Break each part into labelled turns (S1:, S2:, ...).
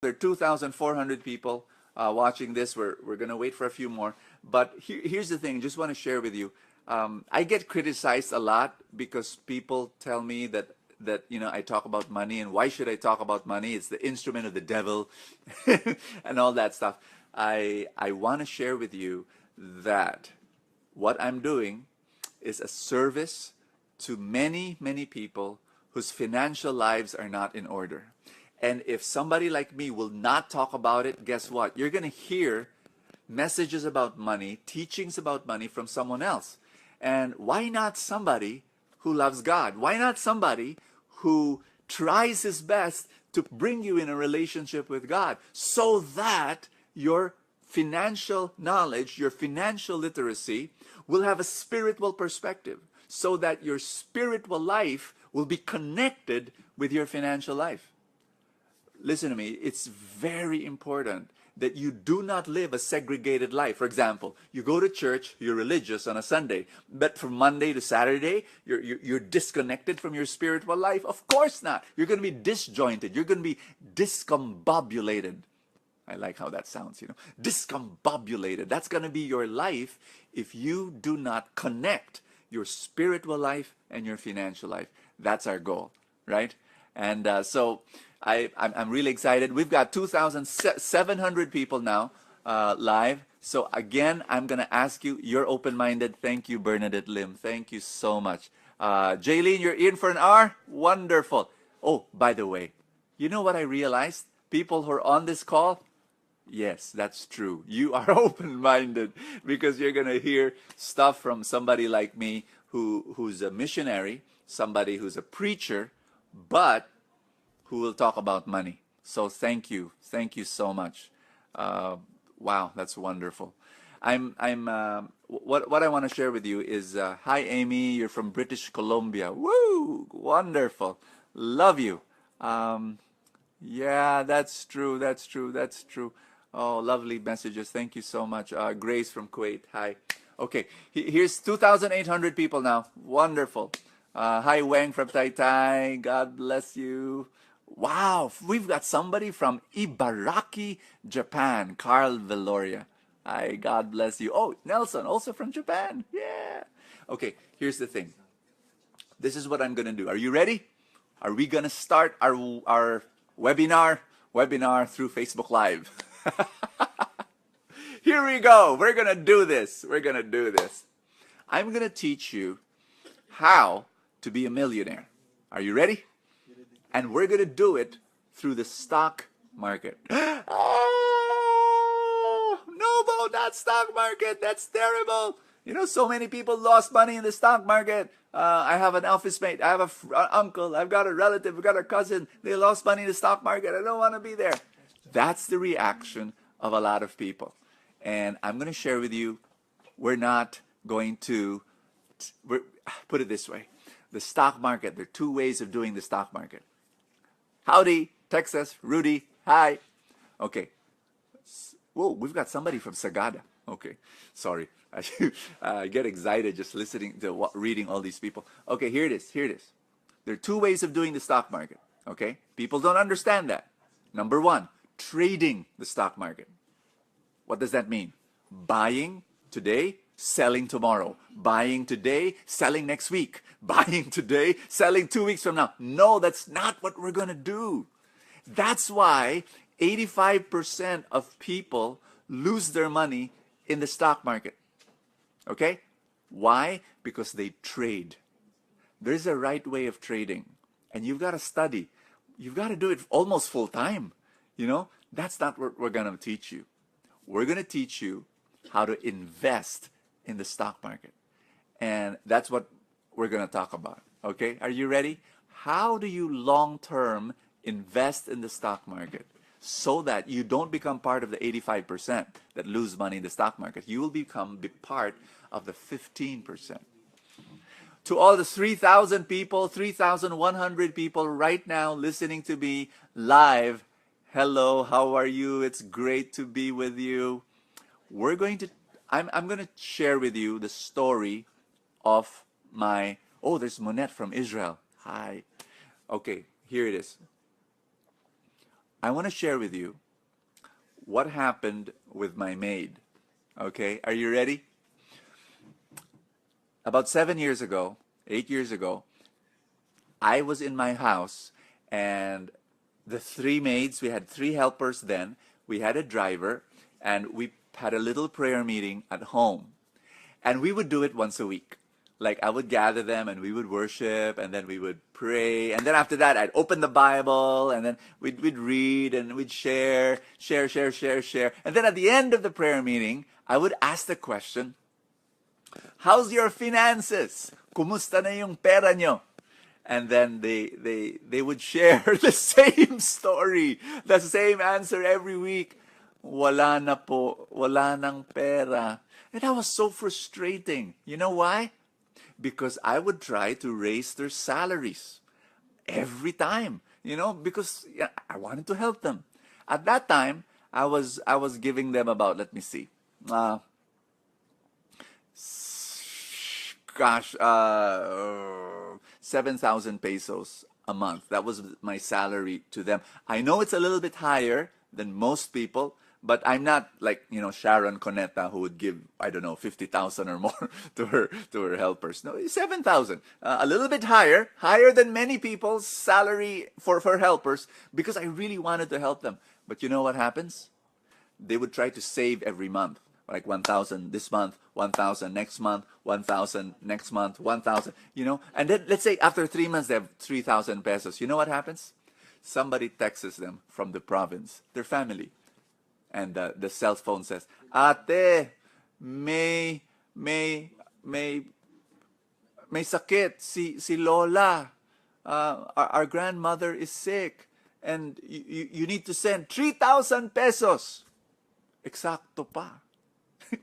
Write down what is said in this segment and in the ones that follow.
S1: There are 2,400 people watching this. We're going to wait for a few more. But here's the thing. Just want to share with you. I get criticized a lot because people tell me that I talk about money, and why should I talk about money? It's the instrument of the devil and all that stuff. I want to share with you that what I'm doing is a service to many, many people whose financial lives are not in order. And if somebody like me will not talk about it, guess what? You're going to hear messages about money, teachings about money from someone else. And why not somebody who loves God? Why not somebody who tries his best to bring you in a relationship with God so that your financial knowledge, your financial literacy will have a spiritual perspective, so that your spiritual life will be connected with your financial life. Listen to me, it's very important that you do not live a segregated life. For example, you go to church, you're religious on a Sunday, but from Monday to Saturday, you're disconnected from your spiritual life? Of course not. You're going to be disjointed. You're going to be discombobulated. I like how that sounds, discombobulated. That's going to be your life if you do not connect your spiritual life and your financial life. That's our goal, right? And so I'm really excited. We've got 2,700 people now live. So again, I'm going to ask you, you're open-minded. Thank you, Bernadette Lim. Thank you so much. Jaylene, you're in for an hour? Wonderful. Oh, by the way, you know what I realized? People who are on this call, yes, that's true. You are open-minded because you're going to hear stuff from somebody like me who's a missionary, somebody who's a preacher, but who will talk about money. So thank you. Thank you so much. Wow, that's wonderful. What I want to share with you is, hi Amy, you're from British Columbia. Woo, wonderful. Love you. Yeah, that's true. That's true. That's true. Oh, lovely messages. Thank you so much. Grace from Kuwait. Hi. Okay, here's 2,800 people now. Wonderful. Hi, Wang from Taytay. God bless you. Wow, we've got somebody from Ibaraki, Japan. Carl Veloria. Hi, God bless you. Oh, Nelson, also from Japan. Yeah. Okay, here's the thing. This is what I'm going to do. Are you ready? Are we going to start our webinar through Facebook Live? Here we go. We're going to do this. We're going to do this. I'm going to teach you how to be a millionaire. Are you ready? And we're going to do it through the stock market. Oh, no, Bo, not stock market. That's terrible. So many people lost money in the stock market. I have an office mate. I have an uncle. I've got a relative. I've got a cousin. They lost money in the stock market. I don't want to be there. That's the reaction of a lot of people. And I'm going to share with you, we're not going to, put it this way. The stock market, there are two ways of doing the stock market. Howdy, Texas, Rudy, hi. Okay. Whoa, we've got somebody from Sagada. Okay, sorry. I get excited just listening to reading all these people. Okay, here it is. Here it is. There are two ways of doing the stock market. Okay, people don't understand that. Number one, trading the stock market. What does that mean? Buying today, selling tomorrow. Buying today, selling next week. Buying today, selling 2 weeks from now. No, that's not what we're going to do. That's why 85% of people lose their money in the stock market. Okay? Why? Because they trade. There's a right way of trading. And you've got to study. You've got to do it almost full time. That's not what we're going to teach you. We're going to teach you how to invest in the stock market. And that's what we're going to talk about. Okay? Are you ready? How do you long-term invest in the stock market so that you don't become part of the 85% that lose money in the stock market? You will become part of the 15%. To all the 3,000 people, 3,100 people right now listening to me live, hello, how are you? It's great to be with you. I'm going to share with you the story of there's Monette from Israel. Hi. Okay, here it is. I want to share with you what happened with my maid. Okay, are you ready? About 7 years ago, 8 years ago, I was in my house, and the three maids, we had three helpers then, we had a driver, and we had a little prayer meeting at home. And we would do it once a week. Like, I would gather them and we would worship, and then we would pray, and then after that I'd open the Bible, and then we'd read, and we'd share. And then at the end of the prayer meeting, I would ask the question, how's your finances? Kumusta na yung pera nyo? And then they would share the same story, the same answer every week. Wala na po, wala nang pera. And that was so frustrating. You know why? Because I would try to raise their salaries every time, because I wanted to help them. At that time, I was giving them about, let me see, gosh, 7,000 pesos a month. That was my salary to them. I know it's a little bit higher than most people, but I'm not like, Sharon Coneta, who would give, I don't know, 50,000 or more to her helpers. No, 7,000. A little bit higher than many people's salary for helpers, because I really wanted to help them. But you know what happens? They would try to save every month. Like 1,000 this month, 1,000 next month, 1,000 next month, 1,000, And then let's say after 3 months they have 3,000 pesos. You know what happens? Somebody texts them from the province, their family. And the cell phone says, Ate, may sakit si Lola. Our grandmother is sick, and you need to send 3,000 pesos. Eksakto pa.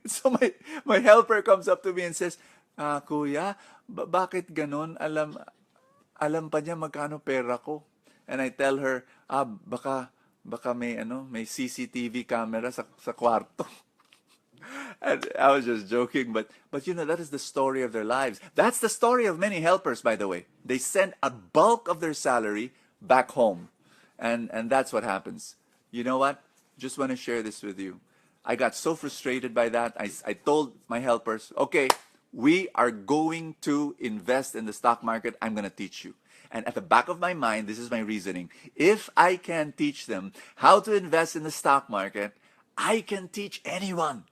S1: So my helper comes up to me and says, Kuya, bakit ganon? Alam pa niya magkano pera ko. And I tell her, baka may CCTV camera sa kwarto. And I was just joking, but that is the story of their lives. That's the story of many helpers, by the way. They send a bulk of their salary back home. And that's what happens. You know what? Just want to share this with you. I got so frustrated by that. I told my helpers, okay, we are going to invest in the stock market. I'm going to teach you. And at the back of my mind, this is my reasoning. If I can teach them how to invest in the stock market, I can teach anyone.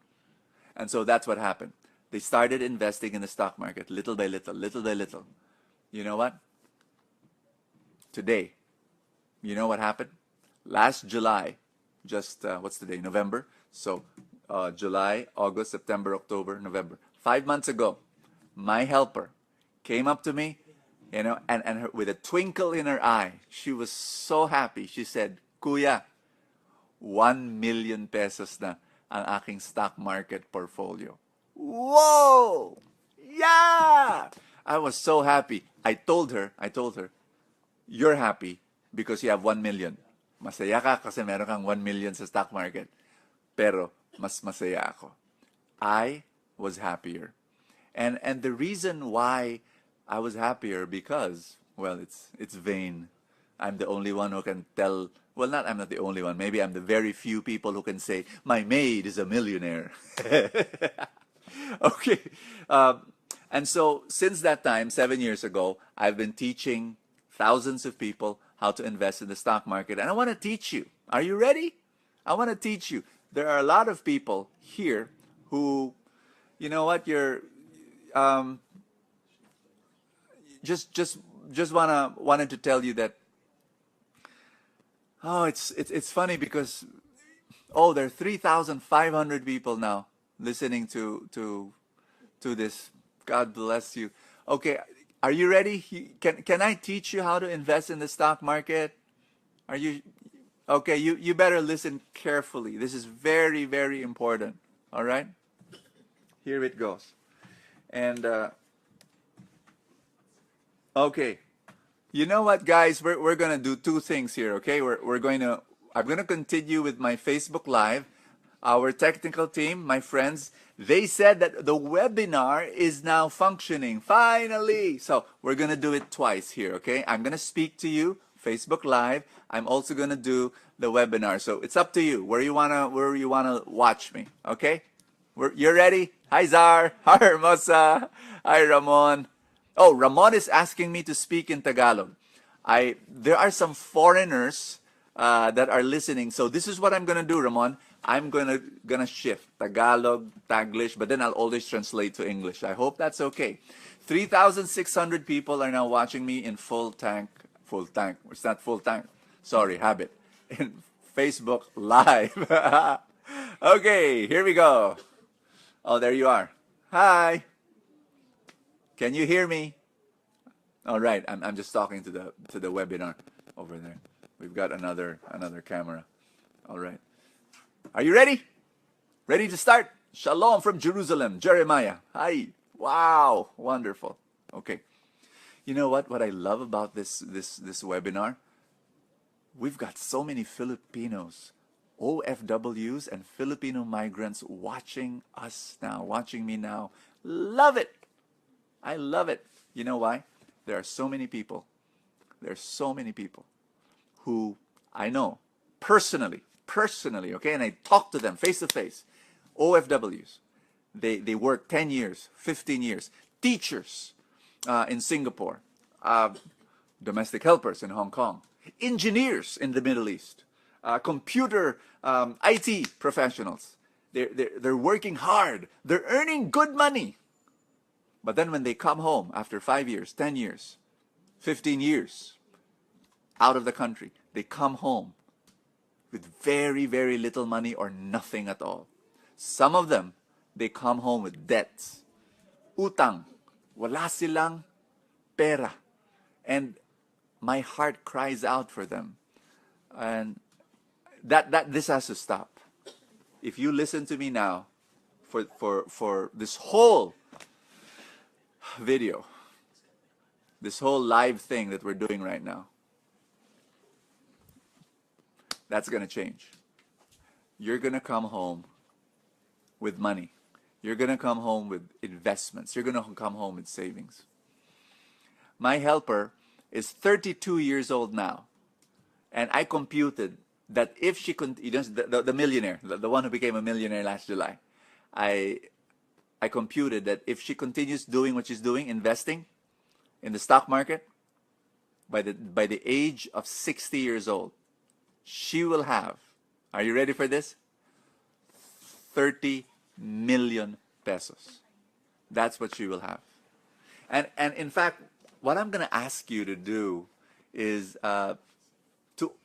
S1: And so that's what happened. They started investing in the stock market little by little, little by little. You know what? Today, you know what happened? Last July, just, what's the day? November. So July, August, September, October, November. 5 months ago, my helper came up to me, and her, with a twinkle in her eye, she was so happy. She said, Kuya, 1 million pesos na ang aking stock market portfolio. Whoa! Yeah! I was so happy. I told her, you're happy because you have 1 million. Masaya ka kasi meron kang 1 million sa stock market. Pero mas masaya ako. I was happier. And the reason why I was happier, because, well, it's vain. I'm the only one who can tell, well, I'm not the only one. Maybe I'm the very few people who can say, my maid is a millionaire. Okay. And so since that time, 7 years ago, I've been teaching thousands of people how to invest in the stock market. And I want to teach you. Are you ready? I want to teach you. There are a lot of people here who, you know what, you're just wanted to tell you that, it's funny because there are 3,500 people now listening to this. God bless you. Okay, are you ready? Can I teach you how to invest in the stock market? Are you okay? You better listen carefully. This is very, very important. All right? Here it goes. And okay. You know what, guys? We're gonna do two things here, okay? I'm gonna continue with my Facebook Live. Our technical team, my friends, they said that the webinar is now functioning, finally. So we're gonna do it twice here, okay? I'm gonna speak to you Facebook Live. I'm also gonna do the webinar. So it's up to you where you wanna watch me. Okay? You're ready? Hi Zar. Hi Hermosa. Hi Ramon. Oh, Ramon is asking me to speak in Tagalog. There are some foreigners that are listening. So this is what I'm gonna do, Ramon. I'm gonna shift Tagalog, Taglish, but then I'll always translate to English. I hope that's okay. 3,600 people are now watching me in full tank. Full tank. It's not full tank. Sorry, habit. In Facebook Live. Okay, here we go. Oh, there you are. Hi. Can you hear me? All right, I'm just talking to the webinar over there. We've got another camera. All right. Are you ready? Ready to start? Shalom from Jerusalem, Jeremiah. Hi. Wow, wonderful. Okay. You know what I love about this webinar? We've got so many Filipinos, OFWs and Filipino migrants watching us now, watching me now. Love it. I love it. You know why? There are so many people. There are so many people who I know personally, okay? And I talk to them face to face. OFWs. They work 10 years, 15 years. Teachers in Singapore. Domestic helpers in Hong Kong. Engineers in the Middle East. Computer IT professionals. They're working hard. They're earning good money. But then when they come home after 5 years, 10 years, 15 years out of the country, they come home with very, very little money or nothing at all. Some of them, they come home with debts. Utang. Wala silang pera. And my heart cries out for them. And this has to stop. If you listen to me now for this whole video, this whole live thing that we're doing right now, that's going to change. You're going to come home with money. You're going to come home with investments. You're going to come home with savings. My helper is 32 years old now. And I computed that if she the millionaire, the one who became a millionaire last July, I computed that if she continues doing what she's doing, investing in the stock market, by the age of 60 years old, she will have, are you ready for this? 30 million pesos. That's what she will have. And in fact, what I'm going to ask you to do is to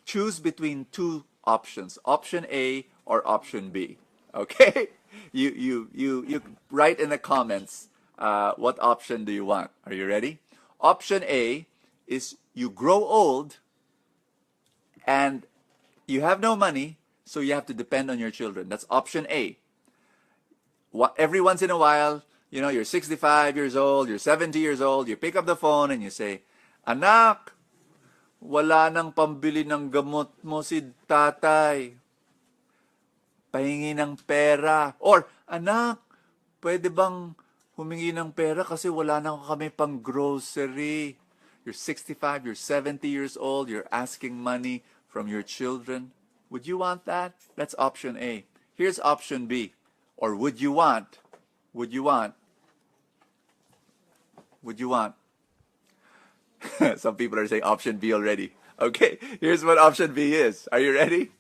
S1: choose between two options, option A or option B. Okay? You write in the comments what option do you want. Are you ready? Option A is you grow old and you have no money, so you have to depend on your children. That's option A. Every once in a while, you know, you're 65 years old, you're 70 years old, you pick up the phone and you say, "Anak, wala nang pambili ng gamot mo si tatay. Pahingi ng pera." Or, "Anak, pwede bang humingi ng pera kasi wala na kami pang grocery." You're 65, you're 70 years old, you're asking money from your children. Would you want that? That's option A. Here's option B. Or would you want? Some people are saying option B already. Okay, here's what option B is. Are you ready?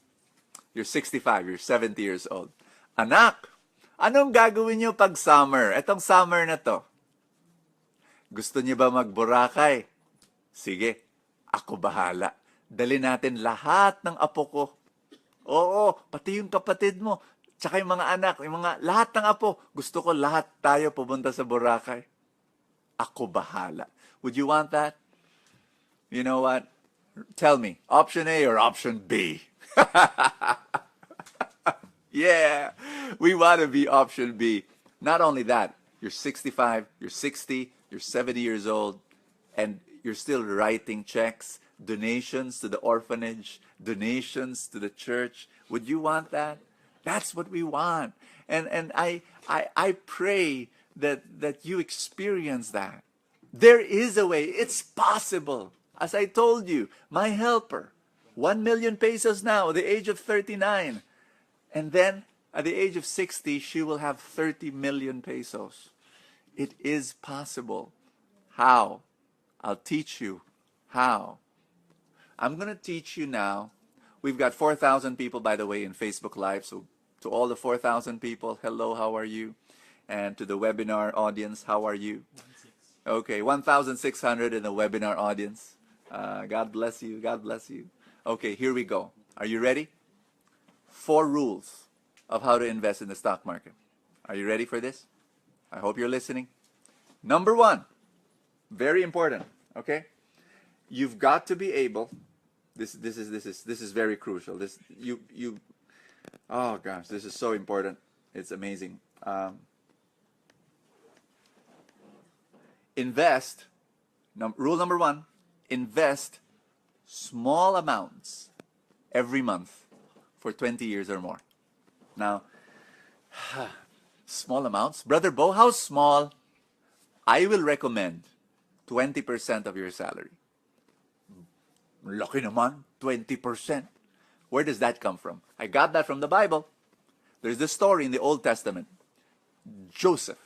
S1: You're 65, you're 70 years old. "Anak, anong gagawin niyo pag summer? Etong summer na to. Gusto niyo ba mag-Boracay? Sige, ako bahala. Dali natin lahat ng apo ko. Oo, pati yung kapatid mo. Tsaka yung mga anak, lahat ng apo. Gusto ko lahat tayo pupunta sa Boracay. Ako bahala." Would you want that? You know what? Tell me, option A or option B? Yeah, we want to be option B. Not only that, you're 65, you're 60, you're 70 years old, and you're still writing checks, donations to the orphanage, donations to the church. Would you want that? That's what we want. And I pray that you experience that. There is a way. It's possible. As I told you, my helper, 1 million pesos now, at the age of 39. And then at the age of 60, she will have 30 million pesos. It is possible. How? I'll teach you how. I'm going to teach you now. We've got 4,000 people, by the way, in Facebook Live. So to all the 4,000 people, hello, how are you? And to the webinar audience, how are you? Okay, 1,600 in the webinar audience. God bless you. God bless you. Okay, here we go. Are you ready? 4 rules of how to invest in the stock market. Are you ready for this? I hope you're listening. Number 1, very important. Okay, you've got to be able. This is very crucial. Oh gosh, this is so important. It's amazing. Invest. Rule number 1: invest small amounts every month for 20 years or more. Now, small amounts, Brother Bo. How small? I will recommend 20% of your salary. Laki naman, 20%. Where does that come from? I got that from the Bible. There's this story in the Old Testament. Joseph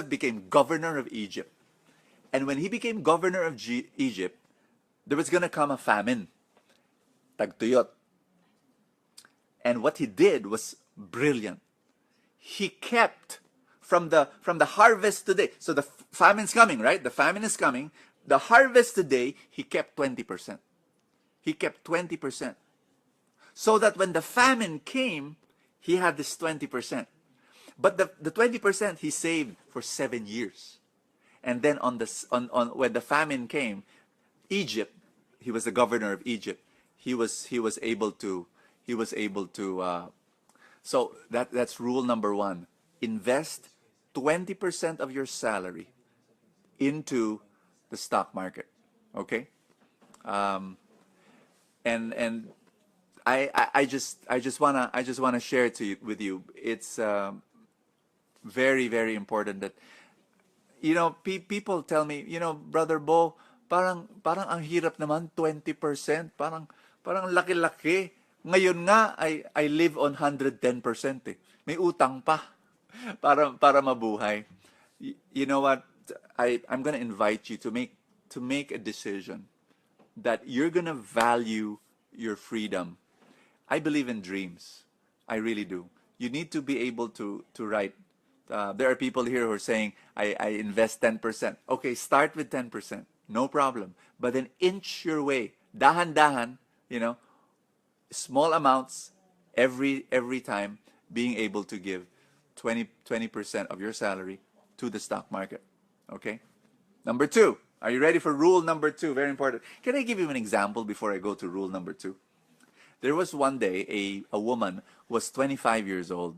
S1: became governor of Egypt. And when he became governor of Egypt, there was going to come a famine. Tagtuyot. And what he did was brilliant. He kept from the harvest today. So the famine's coming, right? The famine is coming. The harvest today, he kept 20%. He kept 20%. So that when the famine came, he had this 20%. But the 20% he saved for 7 years. And then when the famine came, Egypt, he was the governor of Egypt. He was able to so that's rule number 1. Invest 20% of your salary into the stock market. Okay? And I just wanna share with you. It's very, very important that people tell me, Brother Bo, parang ang hirap naman 20%, parang laki-laki. Ngayon nga I live on 110% eh. May utang pa para mabuhay. You know what? I'm going to invite you to make a decision that you're going to value your freedom. I believe in dreams. I really do. You need to be able to write. There are people here who are saying, I invest 10%. Okay, start with 10%. No problem. But then inch your way. Dahan-dahan, small amounts every time, being able to give 20% of your salary to the stock market. Okay? Number 2. Are you ready for rule number 2? Very important. Can I give you an example before I go to rule number 2? There was one day a woman was 25 years old.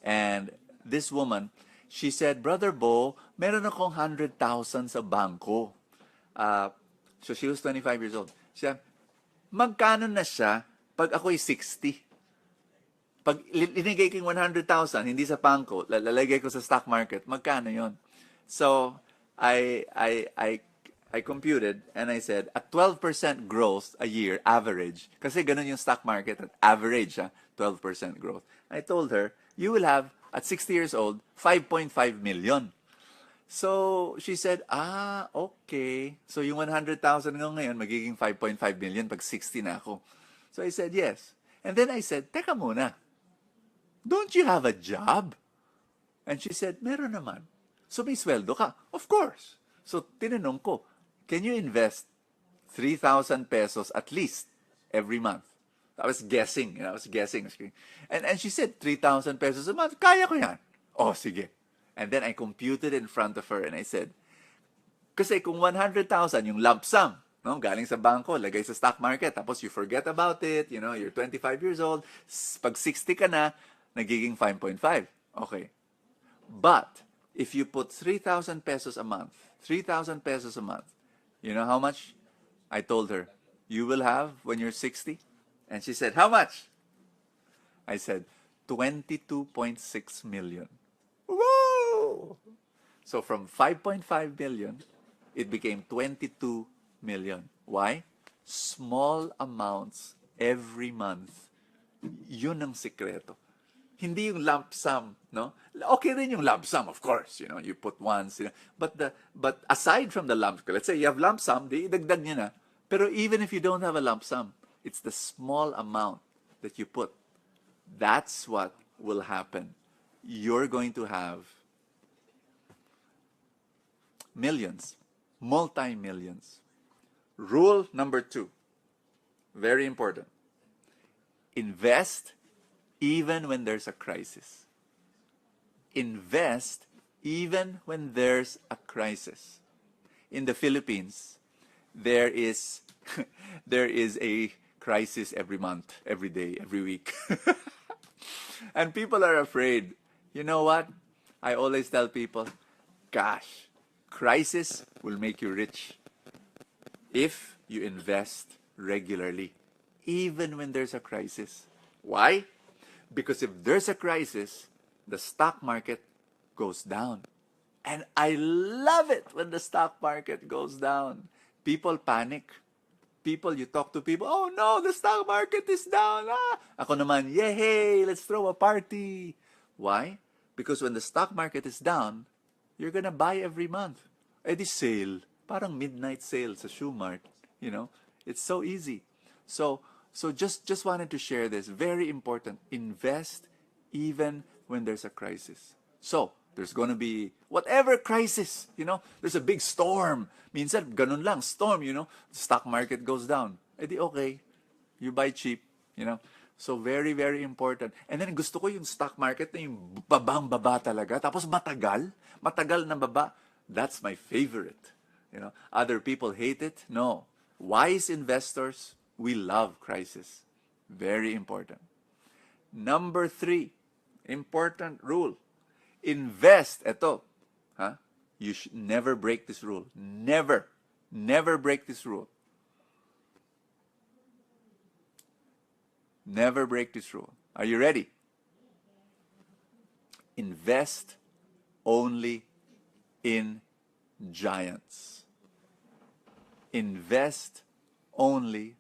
S1: And this woman, she said, Brother Bo, meron akong 100,000 sa bangko. So she was 25 years old. She said, magkano na siya pag ako'y 60? Pag linigay ko yung 100,000, hindi sa bangko, lalagay ko sa stock market, magkano yon? So I computed and I said, at 12% growth a year, average, kasi ganun yung stock market, at average, 12% growth. I told her, you will have, at 60 years old, 5.5 million. So she said, okay. So yung 100,000 ngayon, magiging 5.5 million pag 60 na ako. So I said, yes. And then I said, teka muna, don't you have a job? And she said, meron naman. So may sweldo ka? Of course. So tinanong ko, can you invest 3,000 pesos at least every month? I was guessing. And she said, 3,000 pesos a month, kaya ko yan. Oh, sige. And then I computed in front of her and I said, kasi kung 100,000 yung lump sum, no, galing sa bangko, lagay sa stock market, tapos you forget about it, you're 25 years old, pag 60 ka na, nagiging 5.5. Okay. But if you put 3,000 pesos a month, you know how much? I told her, you will have when you're 60? And she said, how much? I said, 22.6 million. Woo! So from 5.5 million, it became 22 million. Why? Small amounts every month. Yun ang sikreto. Hindi yung lump sum, no? Okay rin yung lump sum, of course, you put once, but aside from the lump, let's say you have lump sum, di idagdag nyo na. Pero even if you don't have a lump sum, it's the small amount that you put. That's what will happen. You're going to have millions, multi-millions. Rule number 2, very important. Invest even when there's a crisis. Invest even when there's a crisis. In the Philippines, there is there is a crisis every month, every day, every week. And people are afraid. You know what? I always tell people, gosh, crisis will make you rich if you invest regularly, even when there's a crisis. Why? Because if there's a crisis, the stock market goes down. And I love it when the stock market goes down. People panic. You talk to people, oh no, the stock market is down. Ako naman, yay, let's throw a party. Why? Because when the stock market is down, you're gonna buy every month. Di sale. Parang midnight sale sa Shoe Mart. It's so easy. So just wanted to share this. Very important. Invest even when there's a crisis. So, there's going to be whatever crisis, there's a big storm. Minsan, ganun lang, storm, the stock market goes down. Di okay. You buy cheap, So, very, very important. And then, gusto ko yung stock market na yung babang-baba talaga. Tapos, matagal na baba. That's my favorite. Other people hate it. No. Wise investors, we love crisis. Very important. Number 3, important rule. Invest. Ito. You should never break this rule. Never. Never break this rule. Never break this rule. Are you ready? Invest only in giants. Invest only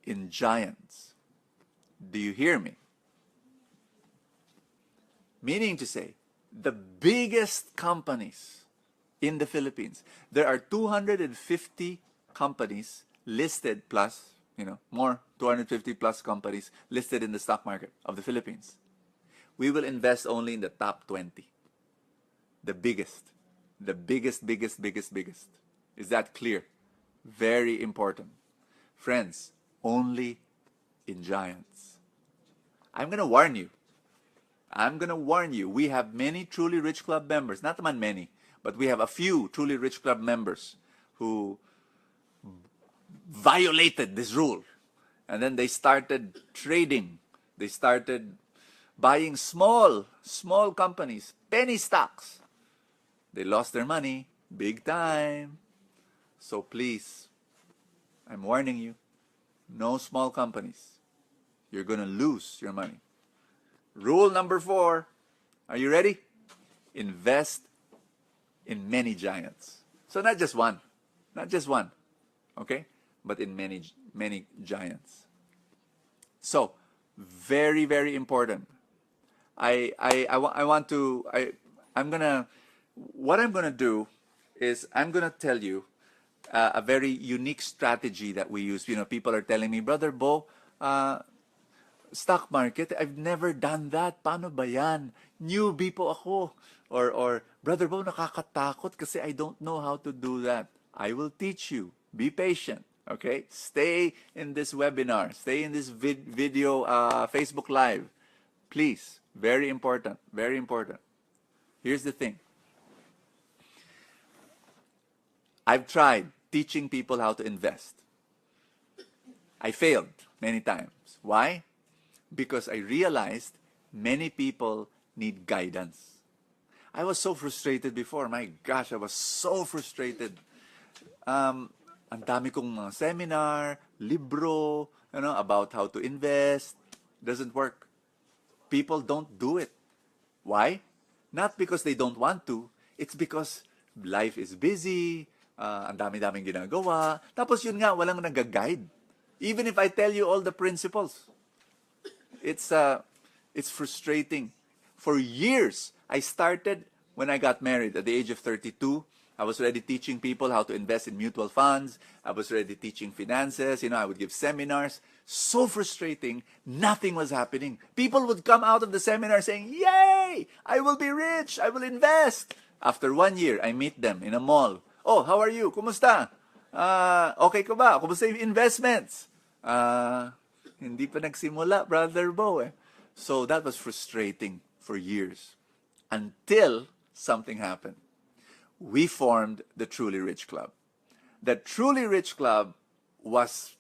S1: in giants. Do you hear me? Meaning to say, the biggest companies in the Philippines, there are 250 companies listed plus, more, 250 plus companies listed in the stock market of the Philippines. We will invest only in the top 20. The biggest. The biggest. Is that clear? Very important. Friends, only in giants. I'm going to warn you. We have many Truly Rich Club members. Not man many, but we have a few Truly Rich Club members who violated this rule. And then they started trading. They started buying small companies, penny stocks. They lost their money big time. So please, I'm warning you, no small companies. You're going to lose your money. Rule number 4, are you ready? Invest in many giants. So not just one, okay? But in many giants. So, very, very important. What I'm gonna do is I'm gonna tell you a very unique strategy that we use. People are telling me, Brother Bo, stock market, I've never done that. Paano ba yan? Newbie po ako. Or Brother Bo, nakakatakot kasi I don't know how to do that. I will teach you. Be patient. Okay? Stay in this webinar. Stay in this video Facebook Live. Please. Very important. Very important. Here's the thing. I've tried teaching people how to invest. I failed many times. Why? Because I realized many people need guidance. I was so frustrated before. My gosh, I was so frustrated. Ang dami kong mga seminar, libro, about how to invest. Doesn't work. People don't do it. Why? Not because they don't want to. It's because life is busy. Ang dami-daming ginagawa. Tapos yun nga, walang nag-guide. Even if I tell you all the principles, it's frustrating. For years, I started when I got married at the age of 32. I was already teaching people how to invest in mutual funds. I was already teaching finances. I would give seminars. So frustrating. Nothing was happening. People would come out of the seminar saying, "Yay! I will be rich. I will invest." After 1 year, I meet them in a mall. "Oh, how are you? Kumusta? Okay ko ba? Kumusta yung investments?" Hindi pa nagsimula, Brother Bo eh. So that was frustrating for years. Until something happened. We formed the Truly Rich Club. The Truly Rich Club was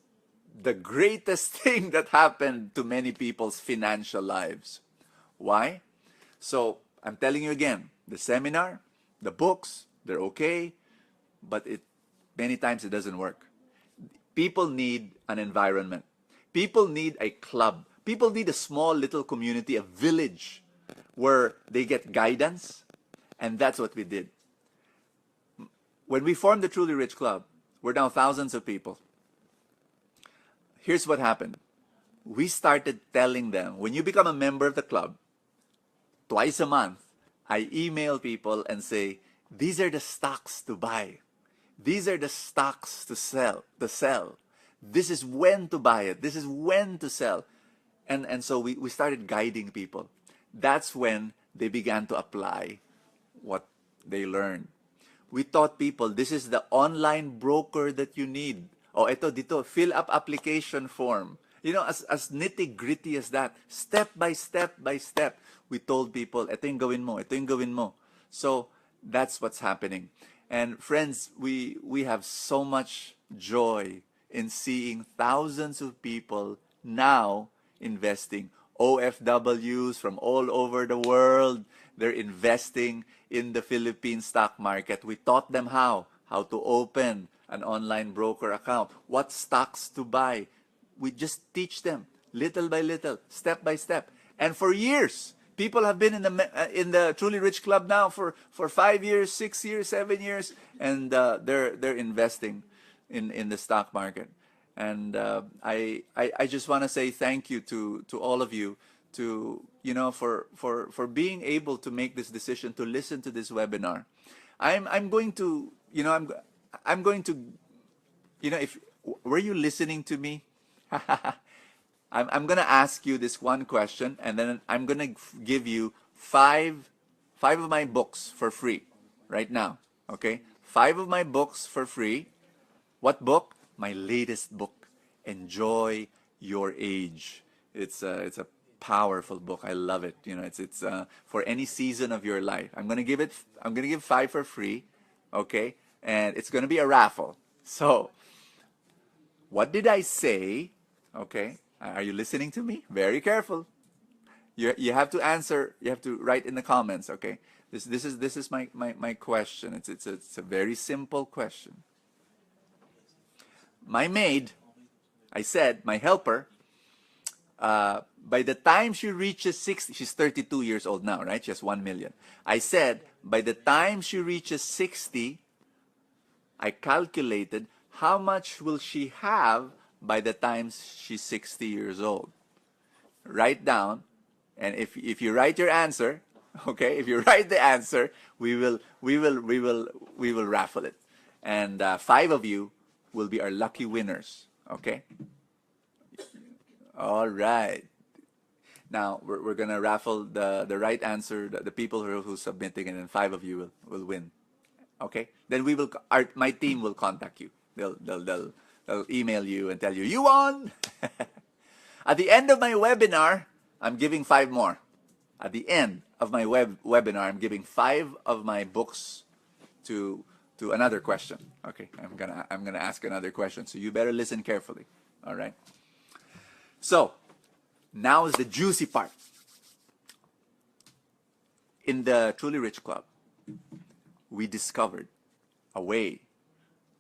S1: the greatest thing that happened to many people's financial lives. Why? So, I'm telling you again, the seminar, the books, they're okay, but many times it doesn't work. People need an environment. People need a club. People need a small little community, a village, where they get guidance, and that's what we did. When we formed the Truly Rich Club, we're now thousands of people. Here's what happened. We started telling them, when you become a member of the club, twice a month, I email people and say, these are the stocks to buy. These are the stocks to sell. This is when to buy it. This is when to sell. And so we started guiding people. That's when they began to apply what they learned. We taught people, this is the online broker that you need. Oh, dito, fill up application form. As nitty-gritty as that, step by step by step, we told people, ito yung gawin mo, ito yung gawin mo. So, that's what's happening. And friends, we have so much joy in seeing thousands of people now investing. OFWs from all over the world, they're investing in the Philippine stock market. We taught them how to open an online broker account, what stocks to buy. We just teach them little by little, step by step. And for years, people have been in the Truly Rich Club now for 5 years, 6 years, 7 years, and they're investing in the stock market. And I just want to say thank you to all of you for being able to make this decision to listen to this webinar. I'm going to if were you listening to me? I'm gonna ask you this one question, and then I'm gonna give you five of my books for free right now. Okay, 5 of my books for free. What book? My latest book, Enjoy Your Age. It's a powerful book. I love it. It's for any season of your life. I'm gonna give 5 for free. Okay, and it's gonna be a raffle. So, what did I say? Okay, are you listening to me? Very careful. You have to answer. You have to write in the comments. Okay, this is my question. It's a very simple question. My maid, I said, my helper, by the time she reaches 60, she's 32 years old now, right? She has 1 million. I said, by the time she reaches 60, I calculated how much will she have by the time she's 60 years old. Write down, and if you write your answer, okay, if you write the answer, we will raffle it, and 5 of you will be our lucky winners. Okay. All right. Now we're gonna raffle the right answer, the people who's submitting, and then 5 of you will win. Okay. Then my team will contact you. They'll email you and tell you you won. At the end of my webinar, I'm giving 5 more. At the end of my webinar, I'm giving 5 of my books to another question. Okay, I'm gonna ask another question, so you better listen carefully. All right. So now is the juicy part. In the Truly Rich Club, we discovered a way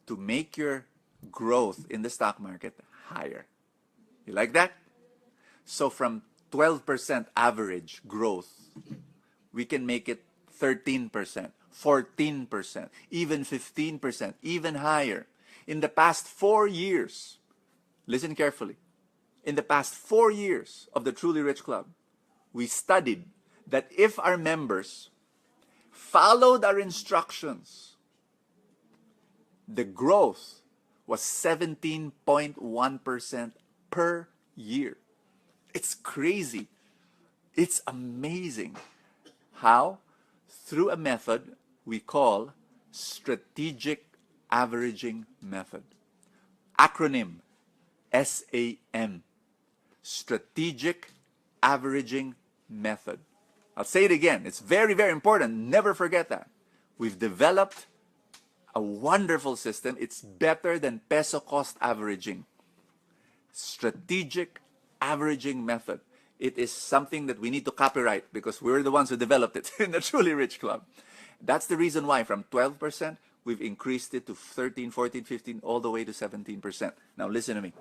S1: to make your growth in the stock market higher. You like that? So from 12% average growth, we can make it 13%, 14%, even 15%, even higher. In the past 4 years, listen carefully, in the past 4 years of the Truly Rich Club, we studied that if our members followed our instructions, the growth was 17.1% per year. It's crazy. It's amazing. How? Through a method we call strategic averaging method. Acronym SAM. Strategic averaging method. I'll say it again. It's very, very important. Never forget that. We've developed a wonderful system. It's better than peso cost averaging. Strategic averaging method. It is something that we need to copyright because we're the ones who developed it in the Truly Rich Club. That's the reason why from 12%, we've increased it to 13, 14, 15, all the way to 17%. Now listen to me.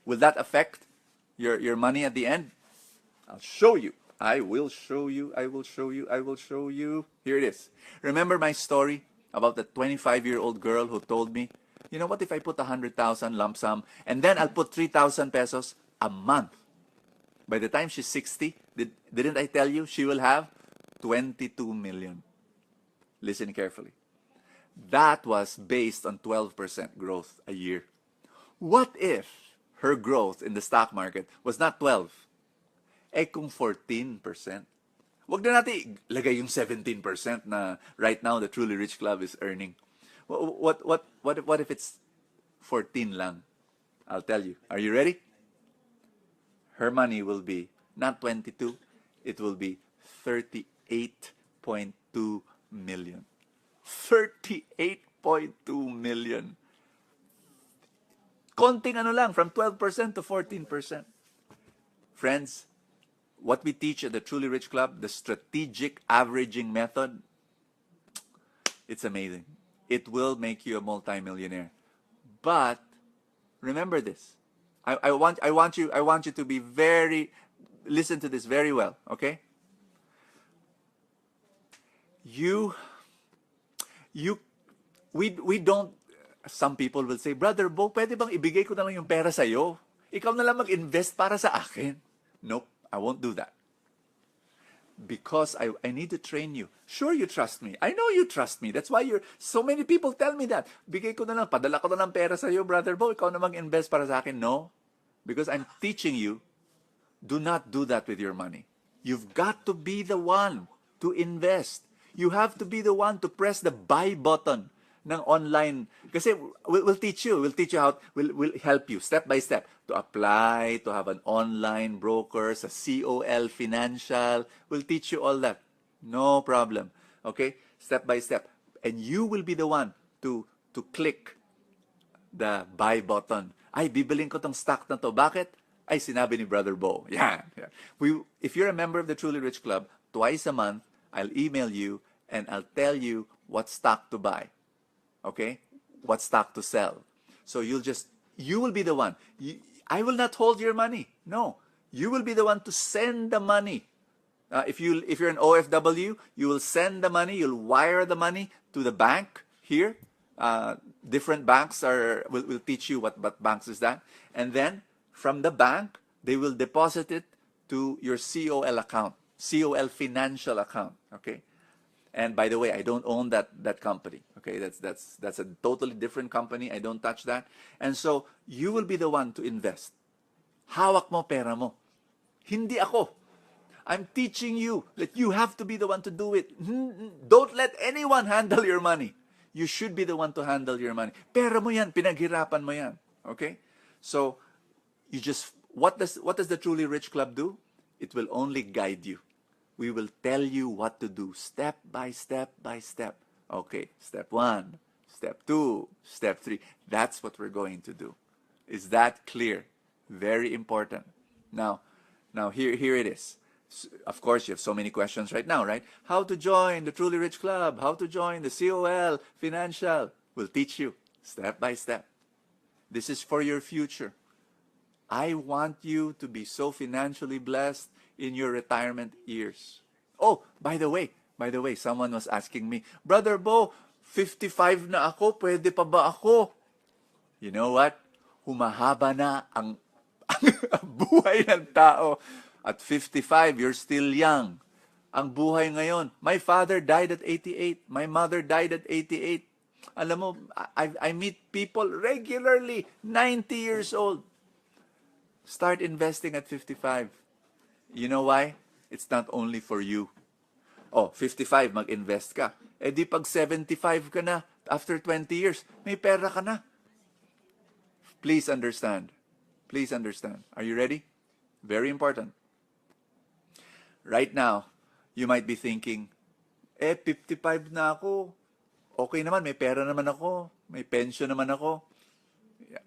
S1: Will that affect your money at the end? I'll show you. I will show you. I will show you. I will show you. Here it is. Remember my story about the 25-year-old girl who told me, you know what, if I put 100,000 lump sum and then I'll put 3,000 pesos a month. By the time she's 60, didn't I tell you she will have 22 million? Listen carefully. That was based on 12% growth a year. What if her growth in the stock market was not 12? Eh kung 14%. Wag na natin lagay yung 17% na right now the Truly Rich Club is earning. What if it's 14 lang? I'll tell you. Are you ready? Her money will be not 22, it will be 38.2 million. 38.2 million. Konting ano lang, from 12% to 14%. Friends, what we teach at the Truly Rich Club, the strategic averaging method, it's amazing. It will make you a multimillionaire. But remember this. I want you to be listen to this very well, okay? We don't, some people will say, Brother Bo, pwede bang ibigay ko na lang yung pera sa'yo? Ikaw na lang mag-invest para sa akin. Nope, I won't do that. Because I need to train you. Sure, you trust me. I know you trust me. That's why so many people tell me that. Bigay ko na lang, padala ko na lang pera sa'yo, Brother Bo, ikaw na mag-invest para sa akin. No, because I'm teaching you, do not do that with your money. You've got to be the one to invest. You have to be the one to press the buy button ng online. Kasi we'll teach you how, we'll help you step by step to apply, to have an online broker, sa COL Financial. We'll teach you all that. No problem. Okay? Step by step. And you will be the one to click the buy button. Ay, bibiling ko tong stock na to. Bakit? Ay, sinabi ni Brother Bo. Yeah. If you're a member of the Truly Rich Club, twice a month, I'll email you and I'll tell you what stock to buy. Okay? What stock to sell. So you will be the one. I will not hold your money. No. You will be the one to send the money. If you're an OFW, you will send the money, you'll wire the money to the bank here. Different banks will teach you what banks is that. And then from the bank, they will deposit it to your COL account, COL Financial account. Okay? And by the way, I don't own that company. Okay, that's a totally different company. I don't touch that. And so you will be the one to invest. Hawak mo pera mo. Hindi ako. I'm teaching you that you have to be the one to do it. Don't let anyone handle your money. You should be the one to handle your money. Pera mo yan, pinaghirapan mo yan. Okay? So what does the Truly Rich Club do? It will only guide you. We will tell you what to do step by step by step. Okay, step 1, step 2, step 3. That's what we're going to do. Is that clear? Very important. Now here it is. Of course, you have so many questions right now, right? How to join the Truly Rich Club? How to join the COL Financial? We'll teach you step by step. This is for your future. I want you to be so financially blessed in your retirement years. Oh, by the way, By the way, someone was asking me, Brother Bo, 55 na ako, pwede pa ba ako? You know what? Humahaba na ang buhay ng tao. At 55, you're still young. Ang buhay ngayon, my father died at 88. My mother died at 88. Alam mo, I meet people regularly, 90 years old. Start investing at 55. You know why? It's not only for you. Oh, 55, mag-invest ka. Eh di pag 75 ka na, after 20 years, may pera ka na. Please understand. Please understand. Are you ready? Very important. Right now, you might be thinking, 55 na ako. Okay naman, may pera naman ako. May pension naman ako.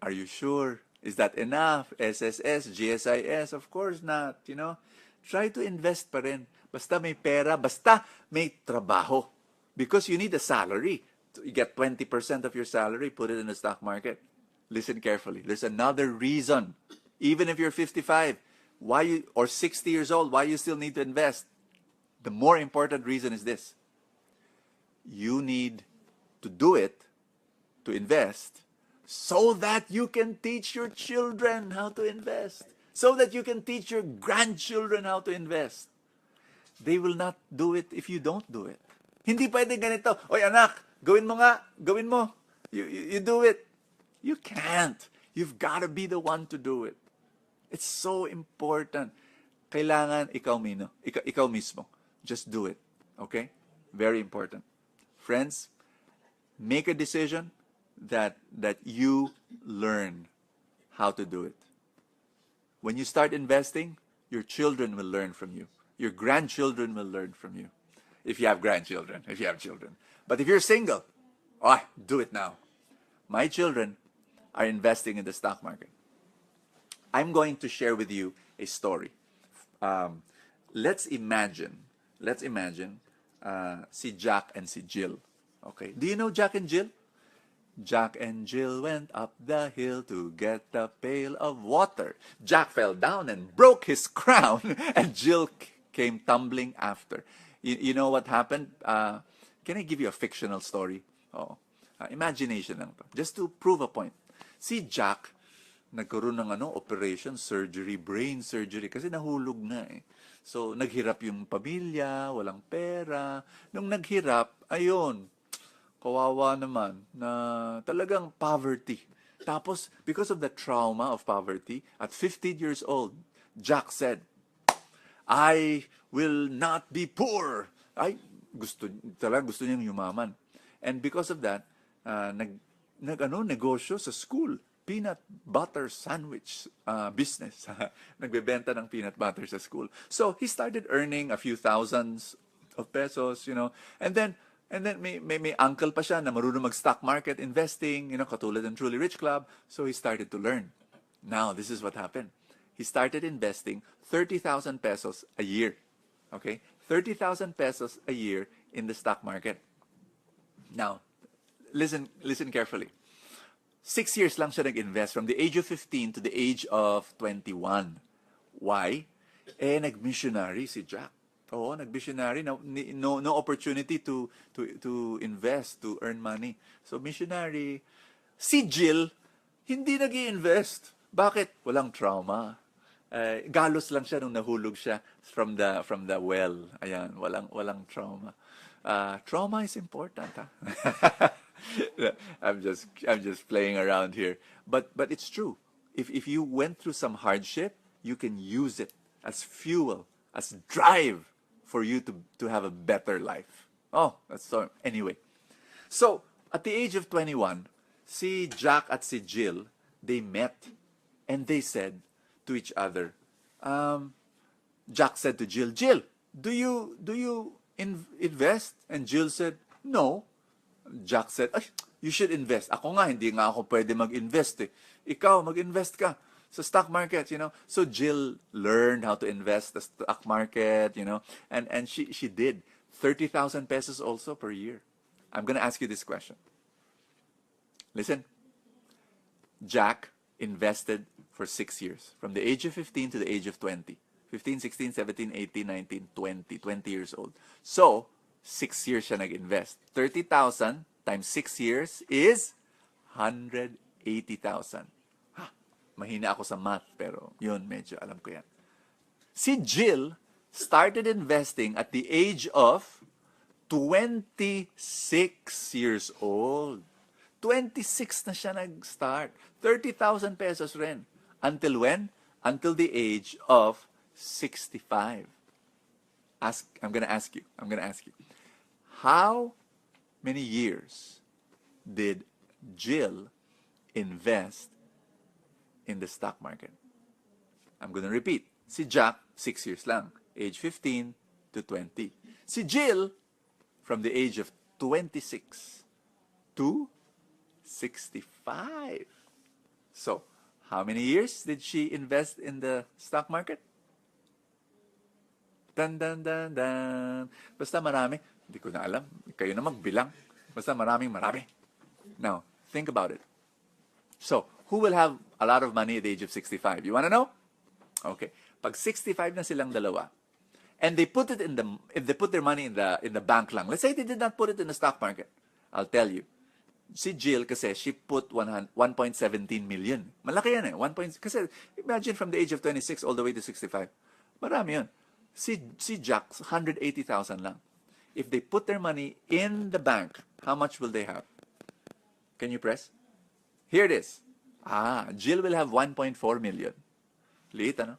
S1: Are you sure? Is that enough? SSS, GSIS? Of course not, you know. Try to invest pa rin. Basta may pera, basta may trabaho. Because you need a salary. You get 20% of your salary, put it in the stock market. Listen carefully. There's another reason. Even if you're 55, or 60 years old, why you still need to invest? The more important reason is this. You need to do it, to invest, so that you can teach your children how to invest. So that you can teach your grandchildren how to invest. They will not do it if you don't do it. Hindi pwede ganito. Oy anak, gawin mo nga. Gawin mo. You do it. You can't. You've got to be the one to do it. It's so important. Kailangan ikaw mismo. Just do it. Okay? Very important. Friends, make a decision that you learn how to do it. When you start investing, your children will learn from you. Your grandchildren will learn from you. If you have grandchildren, if you have children. But if you're single, do it now. My children are investing in the stock market. I'm going to share with you a story. Let's imagine si Jack and si Jill. Okay. Do you know Jack and Jill? Jack and Jill went up the hill to get a pail of water. Jack fell down and broke his crown, and Jill came tumbling after. You know what happened? Can I give you a fictional story? Imagination lang to. Just to prove a point. Si Jack, nagkaroon ng operation, surgery, brain surgery, kasi nahulog na eh. So, naghirap yung pamilya, walang pera. Nung naghirap, ayun, kawawa naman, na talagang poverty. Tapos, because of the trauma of poverty, at 15 years old, Jack said, I will not be poor. Gusto niyang yumaman. And because of that, negosyo sa school. Peanut butter sandwich business. Nagbebenta ng peanut butter sa school. So, he started earning a few thousands of pesos, you know. And then may uncle pa siya na marunong mag-stock market investing, you know, katulad ng Truly Rich Club. So, he started to learn. Now, this is what happened. He started investing 30,000 pesos a year. Okay? 30,000 pesos a year in the stock market. Now, listen carefully. 6 years lang siya nag-invest from the age of 15 to the age of 21. Why? Nag-missionary si Jack. Oo, nag-missionary. No opportunity to invest, to earn money. So, missionary. Si Jill, hindi nag-i-invest. Bakit? Walang trauma. Galos lang siya nung nahulog siya from the well. Ayan, walang trauma. Trauma is important, ha? I'm just playing around here. But it's true. If you went through some hardship, you can use it as fuel, as drive for you to have a better life. That's so. Anyway, so at the age of 21, si Jack at si Jill, they met and they said to each other, Jack said to Jill, do you invest? And Jill said, no. Jack said, you should invest. Ako nga, hindi nga ako pwede mag-invest eh. Ikaw, mag-invest ka sa stock market, you know. So Jill learned how to invest the stock market, you know, and she did 30,000 pesos also per year. I'm going to ask you this question. Listen. Jack invested for 6 years, from the age of 15 to the age of 20. 15, 16, 17, 18, 19, 20 years old. So, 6 years siya nag-invest. 30,000 times 6 years is 180,000. Mahina ako sa math, pero yun, medyo alam ko yan. Si Jill started investing at the age of 26 years old. 26 na siya nag-start. 30,000 pesos rin. Until when? Until the age of 65. I'm gonna ask you. How many years did Jill invest in the stock market? I'm gonna repeat. Si Jack, 6 years lang. Age 15 to 20. Si Jill, from the age of 26 to 65. So, how many years did she invest in the stock market? Dan, dan, dan, dan. Basta marami. Hindi ko na alam. Kayo na magbilang. Basta marami. Now, think about it. So, who will have a lot of money at the age of 65? You wanna know? Okay. Pag 65 na silang dalawa, and they put it if they put their money in the bank lang. Let's say they did not put it in the stock market. I'll tell you. Si Jill kasi, she put 1.17 million. Malaki yan eh. Kasi imagine from the age of 26 all the way to 65. Marami yun. Si Jack, 180,000 lang. If they put their money in the bank, how much will they have? Can you press? Here it is. Jill will have 1.4 million. Liit, ano?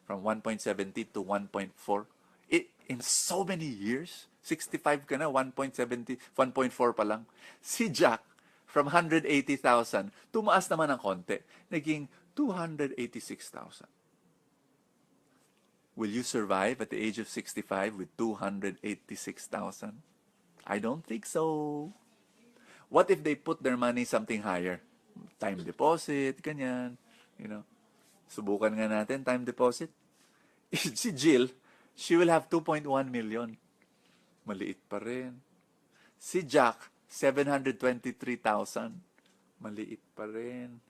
S1: From 1.70 to 1.4. In so many years, 65 ka na, 1.70, 1.4 pa lang. Si Jack, from 180,000, tumaas naman ng konti. Naging 286,000. Will you survive at the age of 65 with 286,000? I don't think so. What if they put their money something higher? Time deposit, ganyan. Subukan nga natin, time deposit. Si Jill, she will have 2.1 million. Maliit pa rin. Si Jack, 723,000. Maliit pa rin.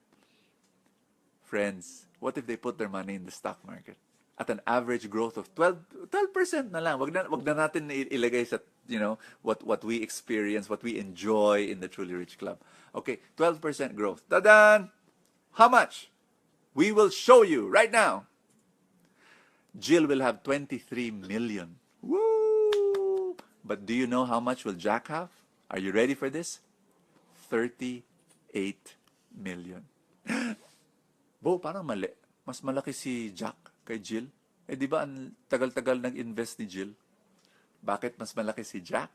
S1: Friends, what if they put their money in the stock market? At an average growth of 12% na lang. Wag na natin ilagay sa, what we experience, what we enjoy in the Truly Rich Club. Okay, 12% growth. Tadan! How much? We will show you right now. Jill will have 23 million. Woo! But do you know how much will Jack have? Are you ready for this? 38 million. Bo, parang mali. Mas malaki si Jack kay Jill. Di ba ang tagal-tagal nag-invest ni Jill? Bakit mas malaki si Jack?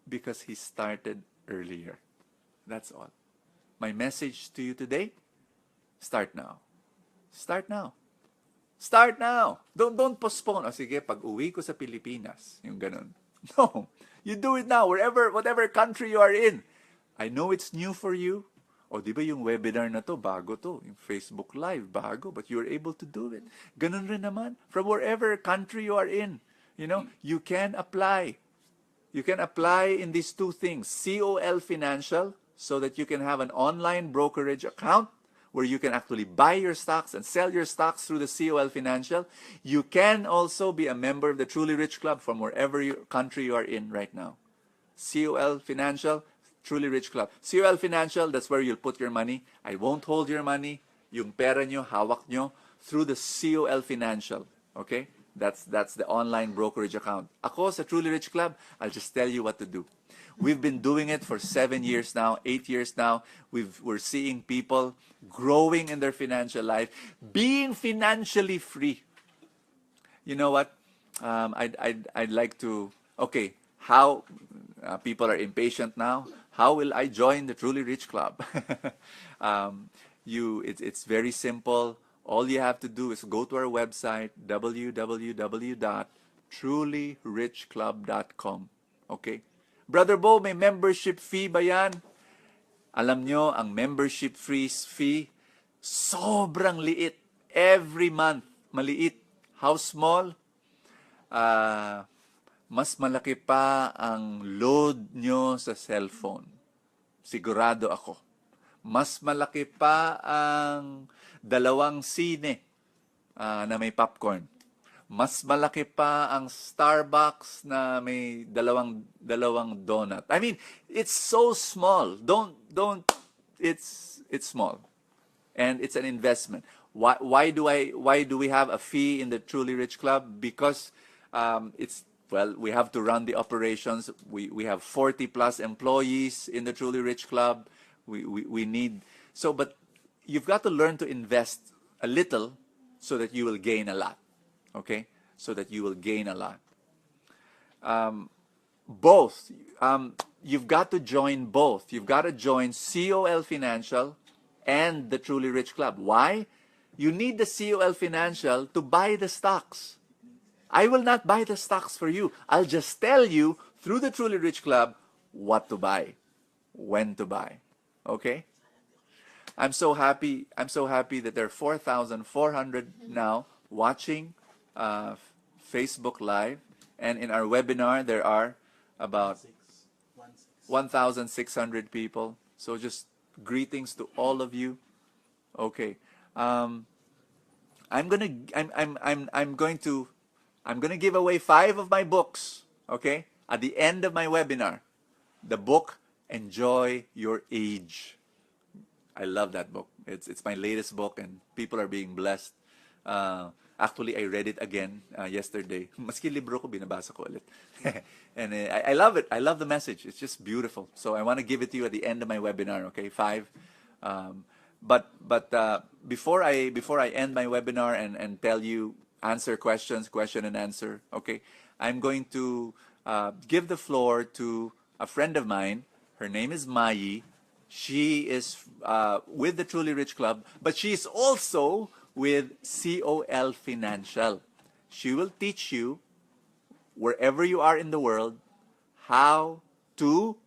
S1: Because he started earlier. That's all. My message to you today, start now. Start now. Start now. Don't postpone. Sige, pag uwi ko sa Pilipinas, yung ganun. No. You do it now, whatever country you are in. I know it's new for you. Di ba yung webinar na to, bago to. Yung Facebook Live, bago. But you're able to do it. Ganun rin naman. From wherever country you are in. You can apply. You can apply in these two things. COL Financial, so that you can have an online brokerage account where you can actually buy your stocks and sell your stocks through the COL Financial. You can also be a member of the Truly Rich Club from wherever country you are in right now. COL Financial, Truly Rich Club. COL Financial, that's where you'll put your money. I won't hold your money. Yung pera nyo, hawak nyo through the COL Financial. Okay? That's the online brokerage account. Ako sa Truly Rich Club, I'll just tell you what to do. We've been doing it for 7 years now, 8 years now. We're seeing people growing in their financial life, being financially free. You know what? I'd like to. Okay, how people are impatient now? How will I join the Truly Rich Club? It's very simple. All you have to do is go to our website, www.trulyrichclub.com. Okay? Brother Bo, may membership fee ba yan? Alam nyo, ang membership fee, sobrang liit. Every month, maliit. How small? Mas malaki pa ang load nyo sa cellphone. Sigurado ako. Mas malaki pa ang 2 sine na may popcorn. Mas malaki pa ang Starbucks na may dalawang donut. I mean, it's so small. Don't it's small. And it's an investment. Why do we have a fee in the Truly Rich Club? Because we have to run the operations. We have 40 plus employees in the Truly Rich Club. We need but you've got to learn to invest a little so that you will gain a lot. Okay? So that you will gain a lot. Both. You've got to join both. You've got to join COL Financial and the Truly Rich Club. Why? You need the COL Financial to buy the stocks. I will not buy the stocks for you. I'll just tell you through the Truly Rich Club what to buy, when to buy. Okay? I'm so happy that there are 4,400 now watching Facebook Live. And in our webinar, there are about 1,600 people. So just greetings to all of you. Okay. I'm going to give away 5 of my books, okay? At the end of my webinar. The book Enjoy Your Age. I love that book. It's my latest book and people are being blessed. Actually, I read it again yesterday. Maski libro ko, binabasa ko ulit. And I love it. I love the message. It's just beautiful. So I want to give it to you at the end of my webinar, okay? 5. But before I end my webinar and tell you, answer questions, question and answer, okay? I'm going to give the floor to a friend of mine. Her name is Mai. She is with the Truly Rich Club, but she is also with COL Financial. She will teach you, wherever you are in the world, how to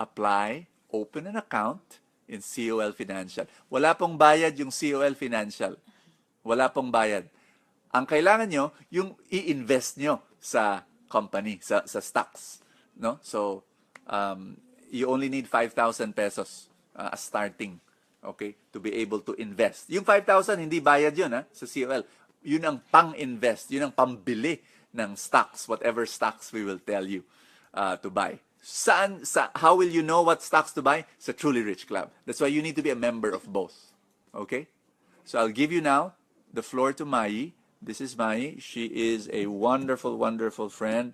S1: apply, open an account in COL Financial. Wala pong bayad yung COL Financial. Wala pong bayad. Ang kailangan nyo, yung i-invest nyo sa company, sa stocks. No? So, you only need 5,000 pesos as starting, okay, to be able to invest. Yung 5,000, hindi bayad yun sa COL. Yun ang pang-invest, yun ang pambili ng stocks, whatever stocks we will tell you to buy. How will you know what stocks to buy? Sa Truly Rich Club. That's why you need to be a member of both. Okay? So I'll give you now the floor to Mai. This is Mai. She is a wonderful, wonderful friend.